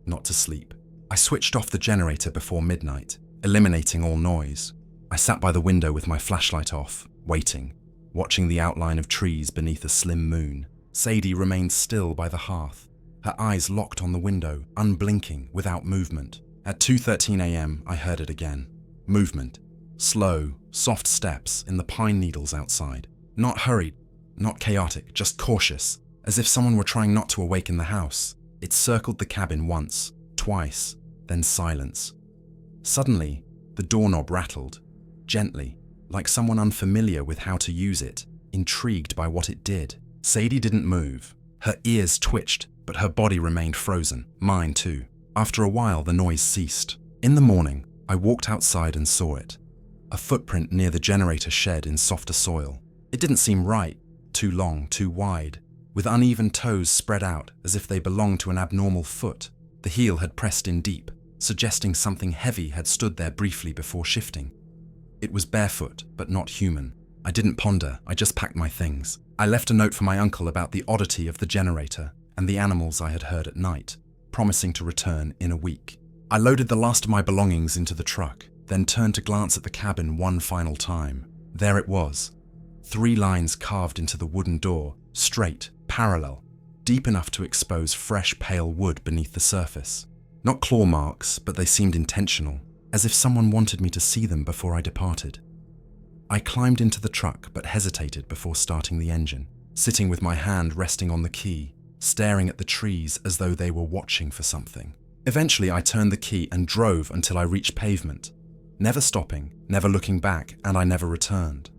Not to sleep. I switched off the generator before midnight, eliminating all noise. I sat by the window with my flashlight off, waiting, watching the outline of trees beneath a slim moon. Sadie remained still by the hearth, her eyes locked on the window, unblinking, without movement. At 2:13 a.m., I heard it again. Movement. Slow, soft steps in the pine needles outside. Not hurried, not chaotic, just cautious, as if someone were trying not to awaken the house. It circled the cabin once, twice, then silence. Suddenly, the doorknob rattled, gently, like someone unfamiliar with how to use it, intrigued by what it did. Sadie didn't move. Her ears twitched, but her body remained frozen, mine too. After a while, the noise ceased. In the morning, I walked outside and saw it. A footprint near the generator shed in softer soil. It didn't seem right, too long, too wide, with uneven toes spread out as if they belonged to an abnormal foot. The heel had pressed in deep, suggesting something heavy had stood there briefly before shifting. It was barefoot, but not human. I didn't ponder, I just packed my things. I left a note for my uncle about the oddity of the generator and the animals I had heard at night, promising to return in a week. I loaded the last of my belongings into the truck, then turned to glance at the cabin one final time. There it was. 3 lines carved into the wooden door, straight, parallel, deep enough to expose fresh, pale wood beneath the surface. Not claw marks, but they seemed intentional, as if someone wanted me to see them before I departed. I climbed into the truck but hesitated before starting the engine, sitting with my hand resting on the key, staring at the trees as though they were watching for something. Eventually, I turned the key and drove until I reached pavement, never stopping, never looking back, and I never returned.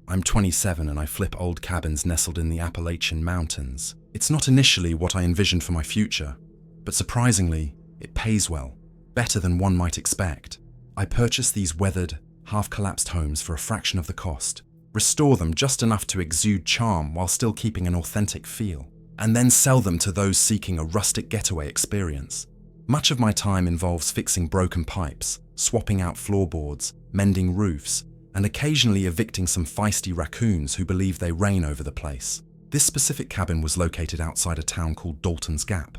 I'm 27 and I flip old cabins nestled in the Appalachian Mountains. It's not initially what I envisioned for my future, but surprisingly, it pays well, better than one might expect. I purchase these weathered, half-collapsed homes for a fraction of the cost, restore them just enough to exude charm while still keeping an authentic feel, and then sell them to those seeking a rustic getaway experience. Much of my time involves fixing broken pipes, swapping out floorboards, mending roofs, and occasionally evicting some feisty raccoons who believe they reign over the place. This specific cabin was located outside a town called Dalton's Gap.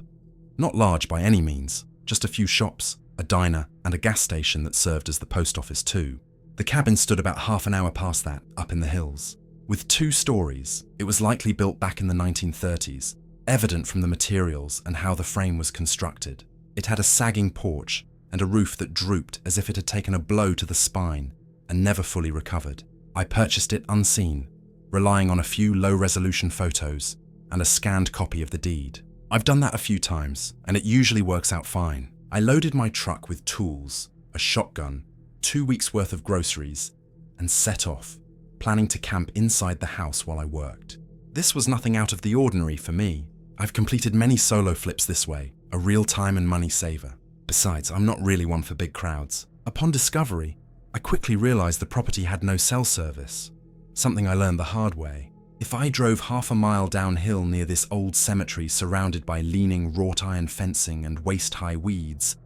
Not large by any means, just a few shops, a diner, and a gas station that served as the post office too. The cabin stood about half an hour past that, up in the hills. With 2 stories, it was likely built back in the 1930s, evident from the materials and how the frame was constructed. It had a sagging porch and a roof that drooped as if it had taken a blow to the spine and never fully recovered. I purchased it unseen, relying on a few low-resolution photos and a scanned copy of the deed. I've done that a few times, and it usually works out fine. I loaded my truck with tools, a shotgun, 2 weeks' worth of groceries, and set off, planning to camp inside the house while I worked. This was nothing out of the ordinary for me. I've completed many solo flips this way, a real time and money saver. Besides, I'm not really one for big crowds. Upon discovery, I quickly realized the property had no cell service, something I learned the hard way. If I drove half a mile downhill near this old cemetery surrounded by leaning wrought iron fencing and waist-high weeds,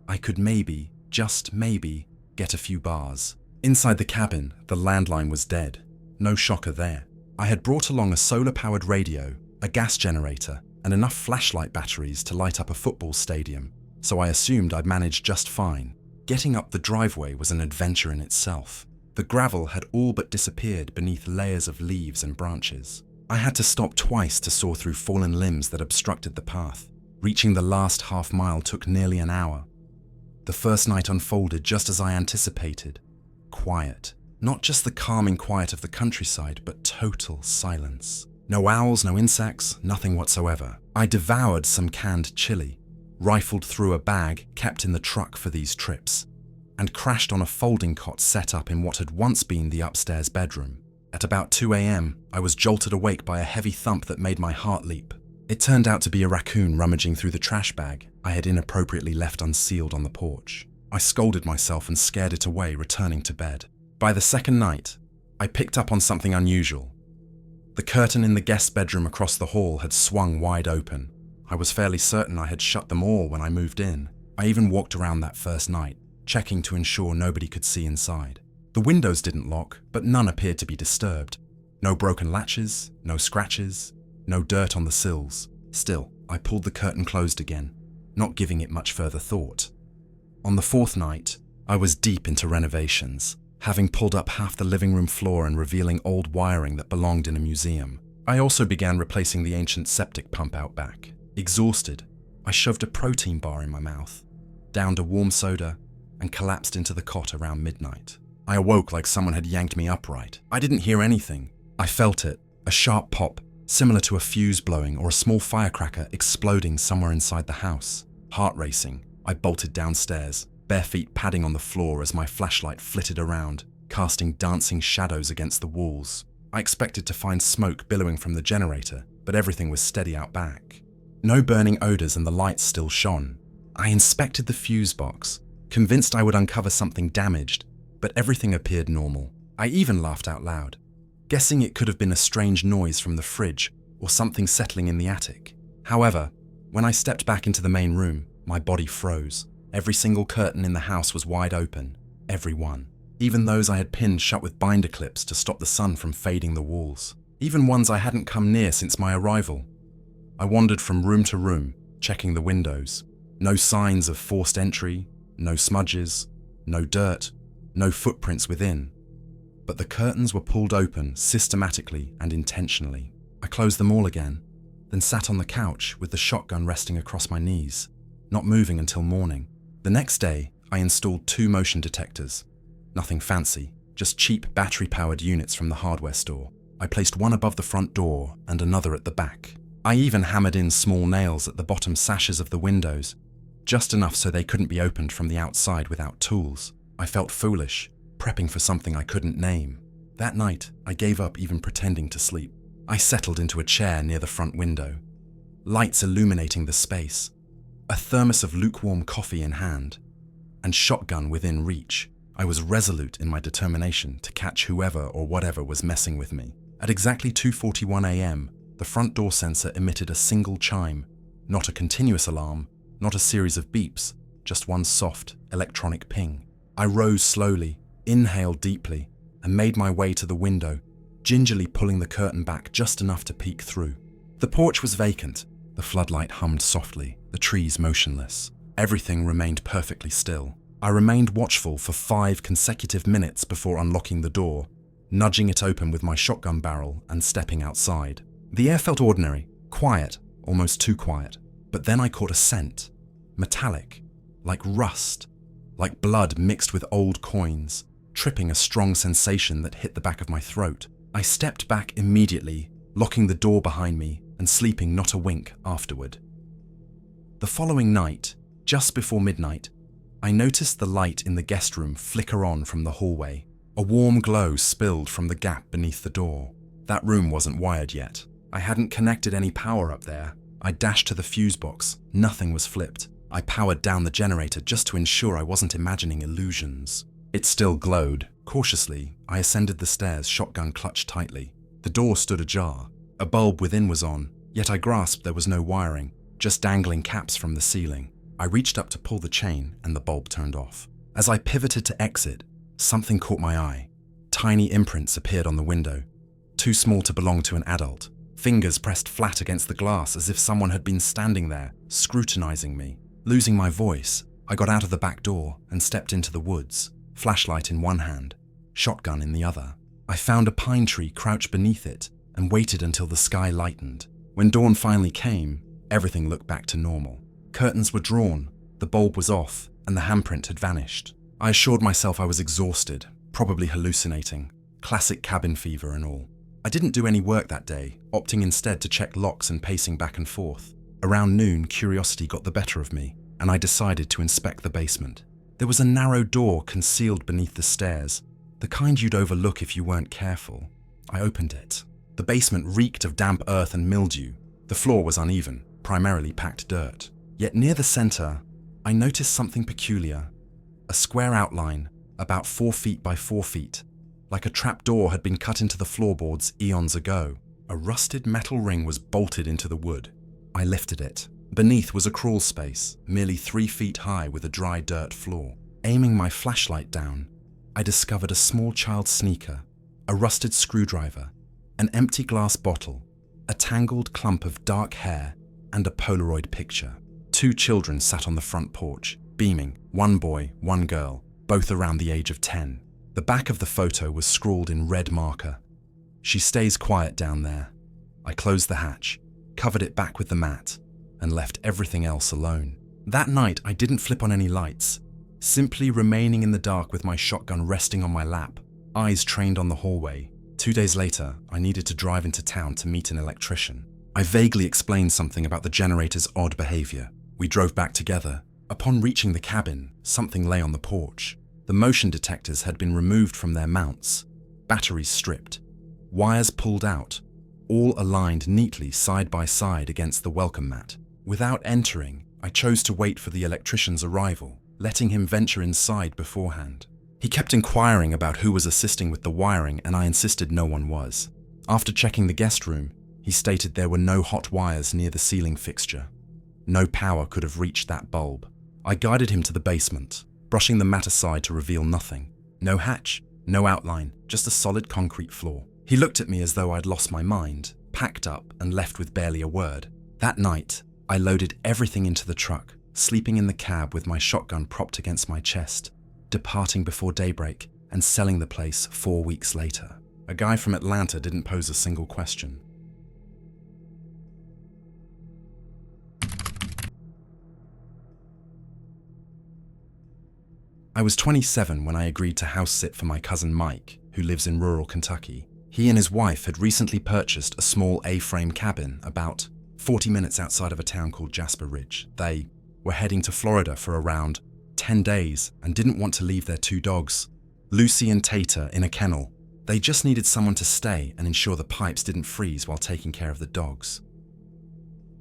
I could maybe, just maybe, get a few bars. Inside the cabin, the landline was dead. No shocker there. I had brought along a solar-powered radio, a gas generator, and enough flashlight batteries to light up a football stadium, so I assumed I'd manage just fine. Getting up the driveway was an adventure in itself. The gravel had all but disappeared beneath layers of leaves and branches. I had to stop twice to saw through fallen limbs that obstructed the path. Reaching the last half mile took nearly an hour. The first night unfolded just as I anticipated. Quiet. Not just the calming quiet of the countryside, but total silence. No owls, no insects, nothing whatsoever. I devoured some canned chili, rifled through a bag kept in the truck for these trips, and crashed on a folding cot set up in what had once been the upstairs bedroom. At about 2 a.m., I was jolted awake by a heavy thump that made my heart leap. It turned out to be a raccoon rummaging through the trash bag I had inappropriately left unsealed on the porch. I scolded myself and scared it away, returning to bed. By the second night, I picked up on something unusual. The curtain in the guest bedroom across the hall had swung wide open. I was fairly certain I had shut them all when I moved in. I even walked around that first night, checking to ensure nobody could see inside. The windows didn't lock, but none appeared to be disturbed. No broken latches, no scratches, no dirt on the sills. Still, I pulled the curtain closed again, not giving it much further thought. On the fourth night, I was deep into renovations, having pulled up half the living room floor and revealing old wiring that belonged in a museum. I also began replacing the ancient septic pump out back. Exhausted, I shoved a protein bar in my mouth, downed a warm soda, and collapsed into the cot around midnight. I awoke like someone had yanked me upright. I didn't hear anything. I felt it, a sharp pop, similar to a fuse blowing or a small firecracker exploding somewhere inside the house. Heart racing, I bolted downstairs, bare feet padding on the floor as my flashlight flitted around, casting dancing shadows against the walls. I expected to find smoke billowing from the generator, but everything was steady out back. No burning odors and the lights still shone. I inspected the fuse box, convinced I would uncover something damaged, but everything appeared normal. I even laughed out loud, guessing it could have been a strange noise from the fridge or something settling in the attic. However, when I stepped back into the main room, my body froze. Every single curtain in the house was wide open, every one. Even those I had pinned shut with binder clips to stop the sun from fading the walls. Even ones I hadn't come near since my arrival. I wandered from room to room, checking the windows. No signs of forced entry, no smudges, no dirt, no footprints within. But the curtains were pulled open systematically and intentionally. I closed them all again, then sat on the couch with the shotgun resting across my knees, not moving until morning. The next day, I installed 2 motion detectors. Nothing fancy, just cheap battery-powered units from the hardware store. I placed one above the front door and another at the back. I even hammered in small nails at the bottom sashes of the windows, just enough so they couldn't be opened from the outside without tools. I felt foolish, prepping for something I couldn't name. That night, I gave up even pretending to sleep. I settled into a chair near the front window, lights illuminating the space, a thermos of lukewarm coffee in hand, and shotgun within reach. I was resolute in my determination to catch whoever or whatever was messing with me. At exactly 2:41 a.m., the front door sensor emitted a single chime, not a continuous alarm, not a series of beeps, just one soft, electronic ping. I rose slowly, inhaled deeply, and made my way to the window, gingerly pulling the curtain back just enough to peek through. The porch was vacant. The floodlight hummed softly, the trees motionless. Everything remained perfectly still. I remained watchful for 5 consecutive minutes before unlocking the door, nudging it open with my shotgun barrel and stepping outside. The air felt ordinary, quiet, almost too quiet. But then I caught a scent, metallic, like rust, like blood mixed with old coins, tripping a strong sensation that hit the back of my throat. I stepped back immediately, locking the door behind me and sleeping not a wink afterward. The following night, just before midnight, I noticed the light in the guest room flicker on from the hallway. A warm glow spilled from the gap beneath the door. That room wasn't wired yet. I hadn't connected any power up there. I dashed to the fuse box. Nothing was flipped. I powered down the generator just to ensure I wasn't imagining illusions. It still glowed. Cautiously, I ascended the stairs, shotgun clutched tightly. The door stood ajar. A bulb within was on, yet I grasped there was no wiring, just dangling caps from the ceiling. I reached up to pull the chain and the bulb turned off. As I pivoted to exit, something caught my eye. Tiny imprints appeared on the window, too small to belong to an adult. Fingers pressed flat against the glass as if someone had been standing there, scrutinizing me. Losing my voice, I got out of the back door and stepped into the woods, flashlight in one hand, shotgun in the other. I found a pine tree crouched beneath it and waited until the sky lightened. When dawn finally came, everything looked back to normal. Curtains were drawn, the bulb was off, and the handprint had vanished. I assured myself I was exhausted, probably hallucinating, classic cabin fever and all. I didn't do any work that day, opting instead to check locks and pacing back and forth. Around noon, curiosity got the better of me, and I decided to inspect the basement. There was a narrow door concealed beneath the stairs, the kind you'd overlook if you weren't careful. I opened it. The basement reeked of damp earth and mildew. The floor was uneven, primarily packed dirt. Yet near the center, I noticed something peculiar. A square outline, about 4 feet by 4 feet, like a trapdoor had been cut into the floorboards eons ago. A rusted metal ring was bolted into the wood. I lifted it. Beneath was a crawl space, merely 3 feet high with a dry dirt floor. Aiming my flashlight down, I discovered a small child's sneaker, a rusted screwdriver, an empty glass bottle, a tangled clump of dark hair, and a Polaroid picture. 2 children sat on the front porch, beaming, 1 boy, 1 girl, both around the age of 10. The back of the photo was scrawled in red marker. "She stays quiet down there." I closed the hatch, covered it back with the mat, and left everything else alone. That night, I didn't flip on any lights, simply remaining in the dark with my shotgun resting on my lap, eyes trained on the hallway. 2 days later, I needed to drive into town to meet an electrician. I vaguely explained something about the generator's odd behavior. We drove back together. Upon reaching the cabin, something lay on the porch. The motion detectors had been removed from their mounts, batteries stripped, wires pulled out, all aligned neatly side by side against the welcome mat. Without entering, I chose to wait for the electrician's arrival, letting him venture inside beforehand. He kept inquiring about who was assisting with the wiring, and I insisted no one was. After checking the guest room, he stated there were no hot wires near the ceiling fixture. No power could have reached that bulb. I guided him to the basement, brushing the mat aside to reveal nothing. No hatch, no outline, just a solid concrete floor. He looked at me as though I'd lost my mind, packed up and left with barely a word. That night, I loaded everything into the truck, sleeping in the cab with my shotgun propped against my chest, departing before daybreak and selling the place 4 weeks later. A guy from Atlanta didn't pose a single question. I was 27 when I agreed to house sit for my cousin Mike, who lives in rural Kentucky. He and his wife had recently purchased a small A-frame cabin about 40 minutes outside of a town called Jasper Ridge. They were heading to Florida for around 10 days and didn't want to leave their 2 dogs, Lucy and Tater, in a kennel. They just needed someone to stay and ensure the pipes didn't freeze while taking care of the dogs.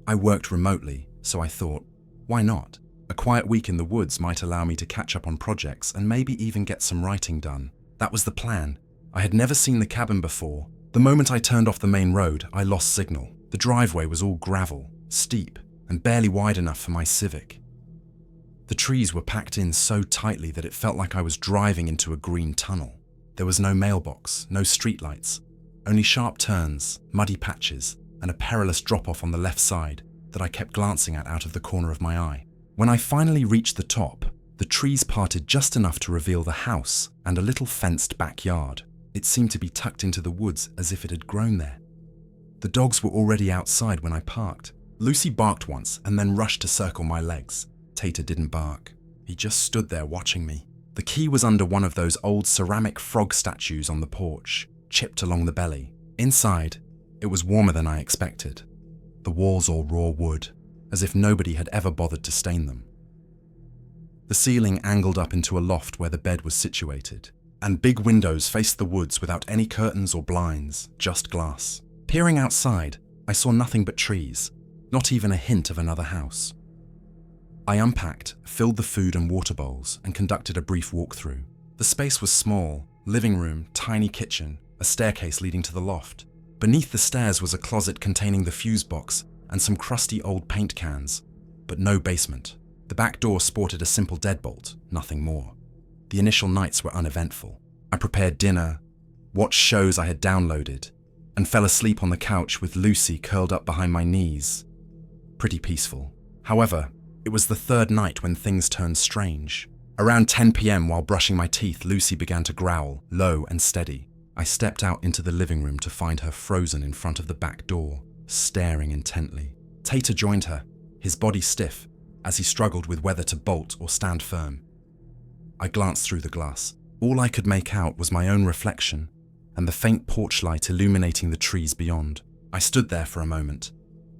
I worked remotely, so I thought, why not? A quiet week in the woods might allow me to catch up on projects and maybe even get some writing done. That was the plan. I had never seen the cabin before. The moment I turned off the main road, I lost signal. The driveway was all gravel, steep, and barely wide enough for my Civic. The trees were packed in so tightly that it felt like I was driving into a green tunnel. There was no mailbox, no streetlights, only sharp turns, muddy patches, and a perilous drop-off on the left side that I kept glancing at out of the corner of my eye. When I finally reached the top, the trees parted just enough to reveal the house and a little fenced backyard. It seemed to be tucked into the woods as if it had grown there. The dogs were already outside when I parked. Lucy barked once and then rushed to circle my legs. Tater didn't bark. He just stood there watching me. The key was under one of those old ceramic frog statues on the porch, chipped along the belly. Inside, it was warmer than I expected. The walls all raw wood, as if nobody had ever bothered to stain them. The ceiling angled up into a loft where the bed was situated, and big windows faced the woods without any curtains or blinds, just glass. Peering outside, I saw nothing but trees, not even a hint of another house. I unpacked, filled the food and water bowls, and conducted a brief walkthrough. The space was small: living room, tiny kitchen, a staircase leading to the loft. Beneath the stairs was a closet containing the fuse box and some crusty old paint cans, but no basement. The back door sported a simple deadbolt, nothing more. The initial nights were uneventful. I prepared dinner, watched shows I had downloaded, and fell asleep on the couch with Lucy curled up behind my knees. Pretty peaceful. However, it was the 3rd night when things turned strange. Around 10 p.m. while brushing my teeth, Lucy began to growl, low and steady. I stepped out into the living room to find her frozen in front of the back door, staring intently. Tater joined her, his body stiff, as he struggled with whether to bolt or stand firm. I glanced through the glass. All I could make out was my own reflection and the faint porch light illuminating the trees beyond. I stood there for a moment,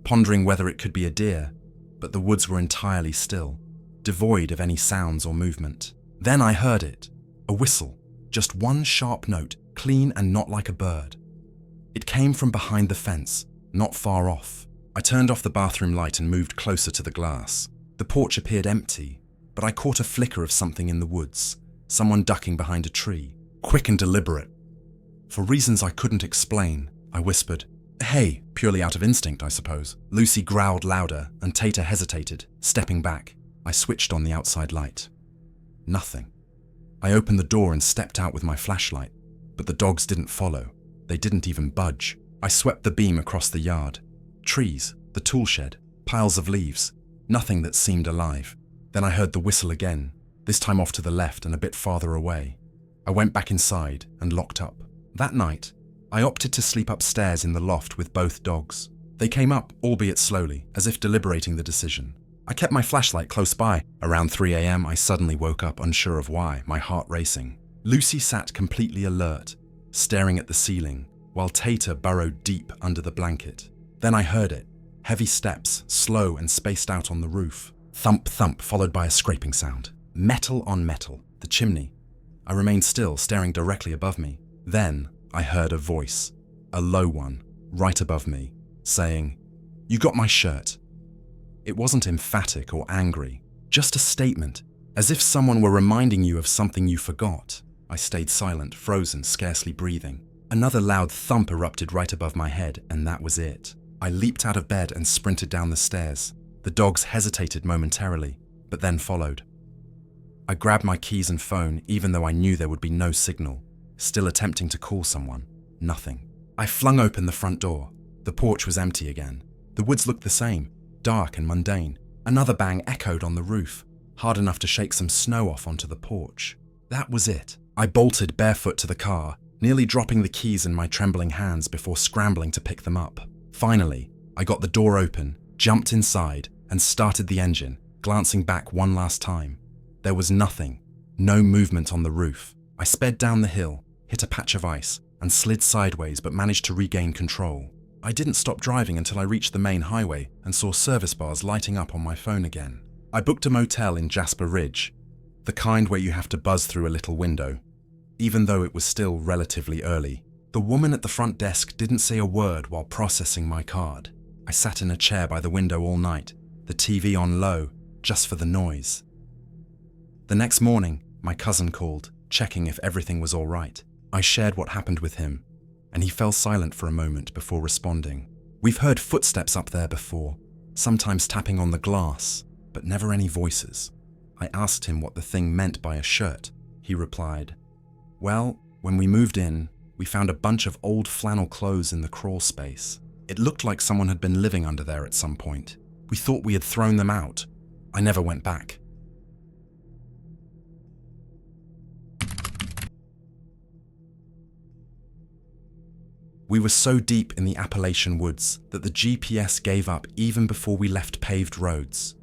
pondering whether it could be a deer, but the woods were entirely still, devoid of any sounds or movement. Then I heard it, a whistle, just one sharp note, clean and not like a bird. It came from behind the fence, not far off. I turned off the bathroom light and moved closer to the glass. The porch appeared empty, but I caught a flicker of something in the woods, someone ducking behind a tree, quick and deliberate. For reasons I couldn't explain, I whispered, "Hey," purely out of instinct, I suppose. Lucy growled louder, and Tater hesitated, stepping back. I switched on the outside light. Nothing. I opened the door and stepped out with my flashlight, but the dogs didn't follow. They didn't even budge. I swept the beam across the yard. Trees, the tool shed, piles of leaves, nothing that seemed alive. Then I heard the whistle again, this time off to the left and a bit farther away. I went back inside and locked up. That night, I opted to sleep upstairs in the loft with both dogs. They came up, albeit slowly, as if deliberating the decision. I kept my flashlight close by. Around 3 a.m, I suddenly woke up, unsure of why, my heart racing. Lucy sat completely alert, staring at the ceiling, while Tater burrowed deep under the blanket. Then I heard it. Heavy steps, slow and spaced out on the roof. Thump, thump, followed by a scraping sound. Metal on metal, the chimney. I remained still, staring directly above me. Then I heard a voice, a low one, right above me, saying, "You got my shirt." It wasn't emphatic or angry, just a statement, as if someone were reminding you of something you forgot. I stayed silent, frozen, scarcely breathing. Another loud thump erupted right above my head, and that was it. I leaped out of bed and sprinted down the stairs. The dogs hesitated momentarily, but then followed. I grabbed my keys and phone, even though I knew there would be no signal. Still attempting to call someone. Nothing. I flung open the front door. The porch was empty again. The woods looked the same, dark and mundane. Another bang echoed on the roof, hard enough to shake some snow off onto the porch. That was it. I bolted barefoot to the car, nearly dropping the keys in my trembling hands before scrambling to pick them up. Finally, I got the door open, jumped inside, and started the engine, glancing back one last time. There was nothing, no movement on the roof. I sped down the hill, hit a patch of ice, and slid sideways but managed to regain control. I didn't stop driving until I reached the main highway and saw service bars lighting up on my phone again. I booked a motel in Jasper Ridge, the kind where you have to buzz through a little window. Even though it was still relatively early, the woman at the front desk didn't say a word while processing my card. I sat in a chair by the window all night, the TV on low, just for the noise. The next morning, my cousin called, checking if everything was all right. I shared what happened with him, and he fell silent for a moment before responding. "We've heard footsteps up there before, sometimes tapping on the glass, but never any voices." I asked him what the thing meant by a shirt. He replied, "Well, when we moved in, we found a bunch of old flannel clothes in the crawl space. It looked like someone had been living under there at some point. We thought we had thrown them out. I never went back." We were so deep in the Appalachian woods that the GPS gave up even before we left paved roads.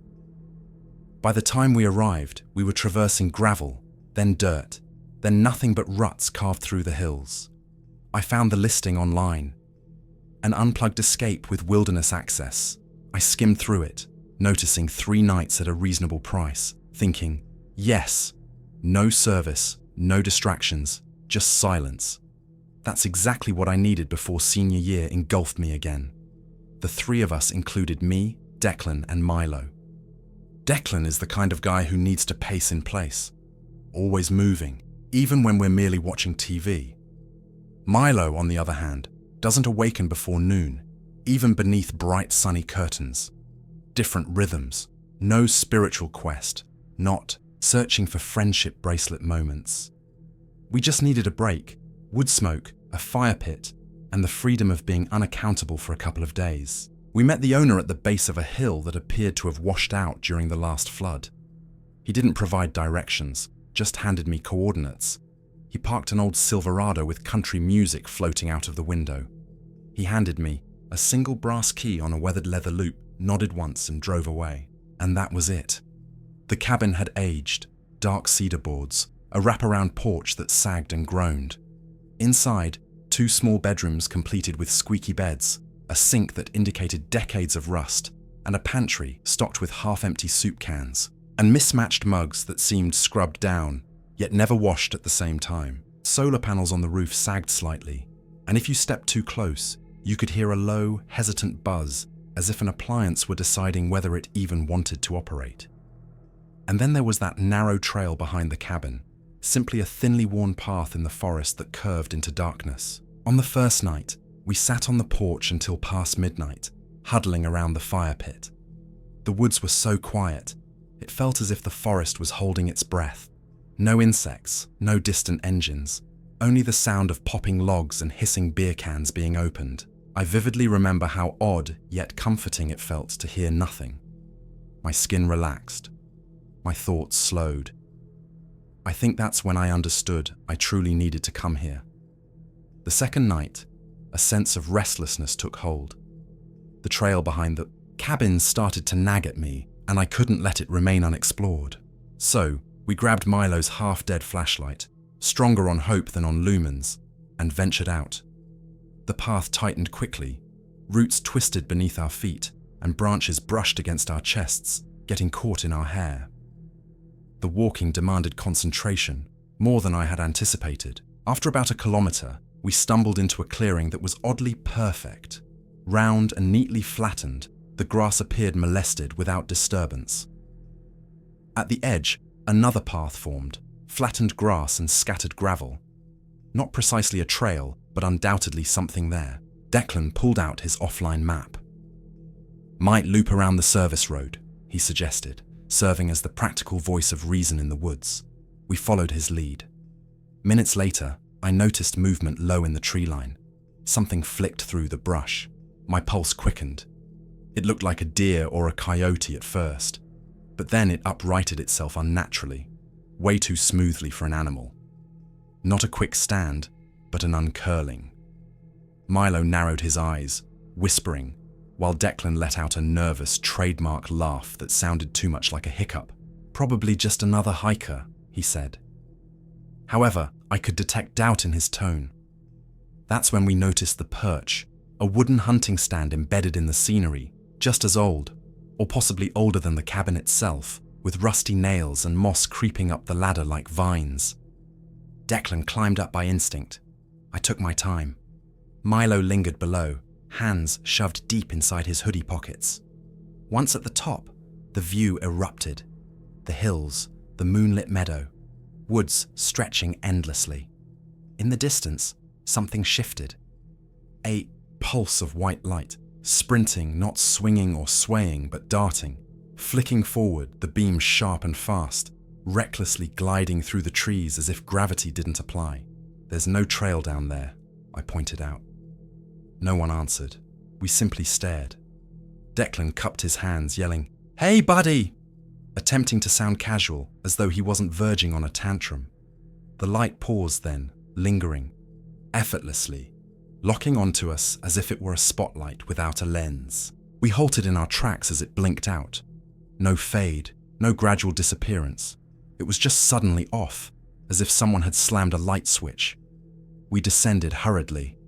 By the time we arrived, we were traversing gravel, then dirt, then nothing but ruts carved through the hills. I found the listing online. An unplugged escape with wilderness access. I skimmed through it, noticing 3 nights at a reasonable price, thinking, yes, no service, no distractions, just silence. That's exactly what I needed before senior year engulfed me again. The 3 of us included me, Declan, and Milo. Declan is the kind of guy who needs to pace in place, always moving, even when we're merely watching TV. Milo, on the other hand, doesn't awaken before noon, even beneath bright sunny curtains. Different rhythms, no spiritual quest, not searching for friendship bracelet moments. We just needed a break, wood smoke, a fire pit, and the freedom of being unaccountable for a couple of days. We met the owner at the base of a hill that appeared to have washed out during the last flood. He didn't provide directions, just handed me coordinates. He parked an old Silverado with country music floating out of the window. He handed me a single brass key on a weathered leather loop, nodded once and drove away. And that was it. The cabin had aged, dark cedar boards, a wraparound porch that sagged and groaned. Inside, 2 small bedrooms completed with squeaky beds, a sink that indicated decades of rust, and a pantry stocked with half-empty soup cans, and mismatched mugs that seemed scrubbed down, yet never washed at the same time. Solar panels on the roof sagged slightly, and if you stepped too close, you could hear a low, hesitant buzz, as if an appliance were deciding whether it even wanted to operate. And then there was that narrow trail behind the cabin, simply a thinly worn path in the forest that curved into darkness. On the first night, we sat on the porch until past midnight, huddling around the fire pit. The woods were so quiet, it felt as if the forest was holding its breath. No insects, no distant engines, only the sound of popping logs and hissing beer cans being opened. I vividly remember how odd yet comforting it felt to hear nothing. My skin relaxed. My thoughts slowed. I think that's when I understood I truly needed to come here. The second night, a sense of restlessness took hold. The trail behind the cabin started to nag at me, and I couldn't let it remain unexplored. So, we grabbed Milo's half-dead flashlight, stronger on hope than on lumens, and ventured out. The path tightened quickly, roots twisted beneath our feet, and branches brushed against our chests, getting caught in our hair. The walking demanded concentration, more than I had anticipated. After about a kilometer, we stumbled into a clearing that was oddly perfect. Round and neatly flattened, the grass appeared molested without disturbance. At the edge, another path formed, flattened grass and scattered gravel. Not precisely a trail, but undoubtedly something there. Declan pulled out his offline map. "Might loop around the service road," he suggested, serving as the practical voice of reason in the woods. We followed his lead. Minutes later, I noticed movement low in the tree line. Something flicked through the brush. My pulse quickened. It looked like a deer or a coyote at first, but then it uprighted itself unnaturally, way too smoothly for an animal. Not a quick stand, but an uncurling. Milo narrowed his eyes, whispering, while Declan let out a nervous, trademark laugh that sounded too much like a hiccup. "Probably just another hiker," he said. However, I could detect doubt in his tone. That's when we noticed the perch, a wooden hunting stand embedded in the scenery, just as old, or possibly older than the cabin itself, with rusty nails and moss creeping up the ladder like vines. Declan climbed up by instinct. I took my time. Milo lingered below, hands shoved deep inside his hoodie pockets. Once at the top, the view erupted. The hills, the moonlit meadow, woods stretching endlessly. In the distance, something shifted. A pulse of white light, sprinting, not swinging or swaying, but darting. Flicking forward, the beam sharp and fast, recklessly gliding through the trees as if gravity didn't apply. "There's no trail down there," I pointed out. No one answered. We simply stared. Declan cupped his hands, yelling, "Hey, buddy!" attempting to sound casual, as though he wasn't verging on a tantrum. The light paused then, lingering, effortlessly, locking onto us as if it were a spotlight without a lens. We halted in our tracks as it blinked out. No fade, no gradual disappearance. It was just suddenly off, as if someone had slammed a light switch. We descended hurriedly.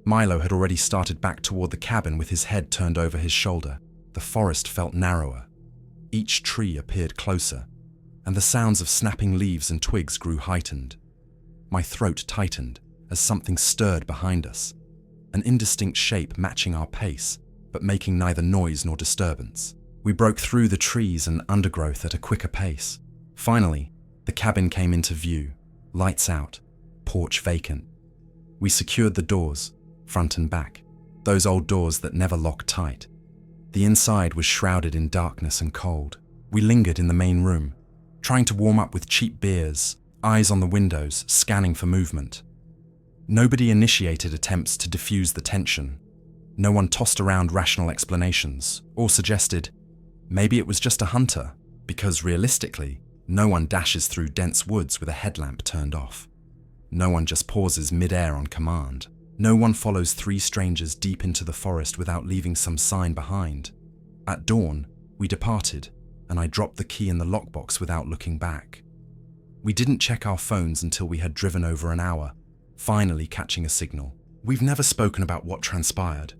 Milo had already started back toward the cabin with his head turned over his shoulder. The forest felt narrower. Each tree appeared closer, and the sounds of snapping leaves and twigs grew heightened. My throat tightened as something stirred behind us, an indistinct shape matching our pace, but making neither noise nor disturbance. We broke through the trees and undergrowth at a quicker pace. Finally, the cabin came into view, lights out, porch vacant. We secured the doors, front and back, those old doors that never lock tight. The inside was shrouded in darkness and cold. We lingered in the main room, trying to warm up with cheap beers, eyes on the windows, scanning for movement. Nobody initiated attempts to diffuse the tension. No one tossed around rational explanations, or suggested, maybe it was just a hunter, because realistically, no one dashes through dense woods with a headlamp turned off. No one just pauses mid-air on command. No one follows 3 strangers deep into the forest without leaving some sign behind. At dawn, we departed, and I dropped the key in the lockbox without looking back. We didn't check our phones until we had driven over an hour, finally catching a signal. We've never spoken about what transpired,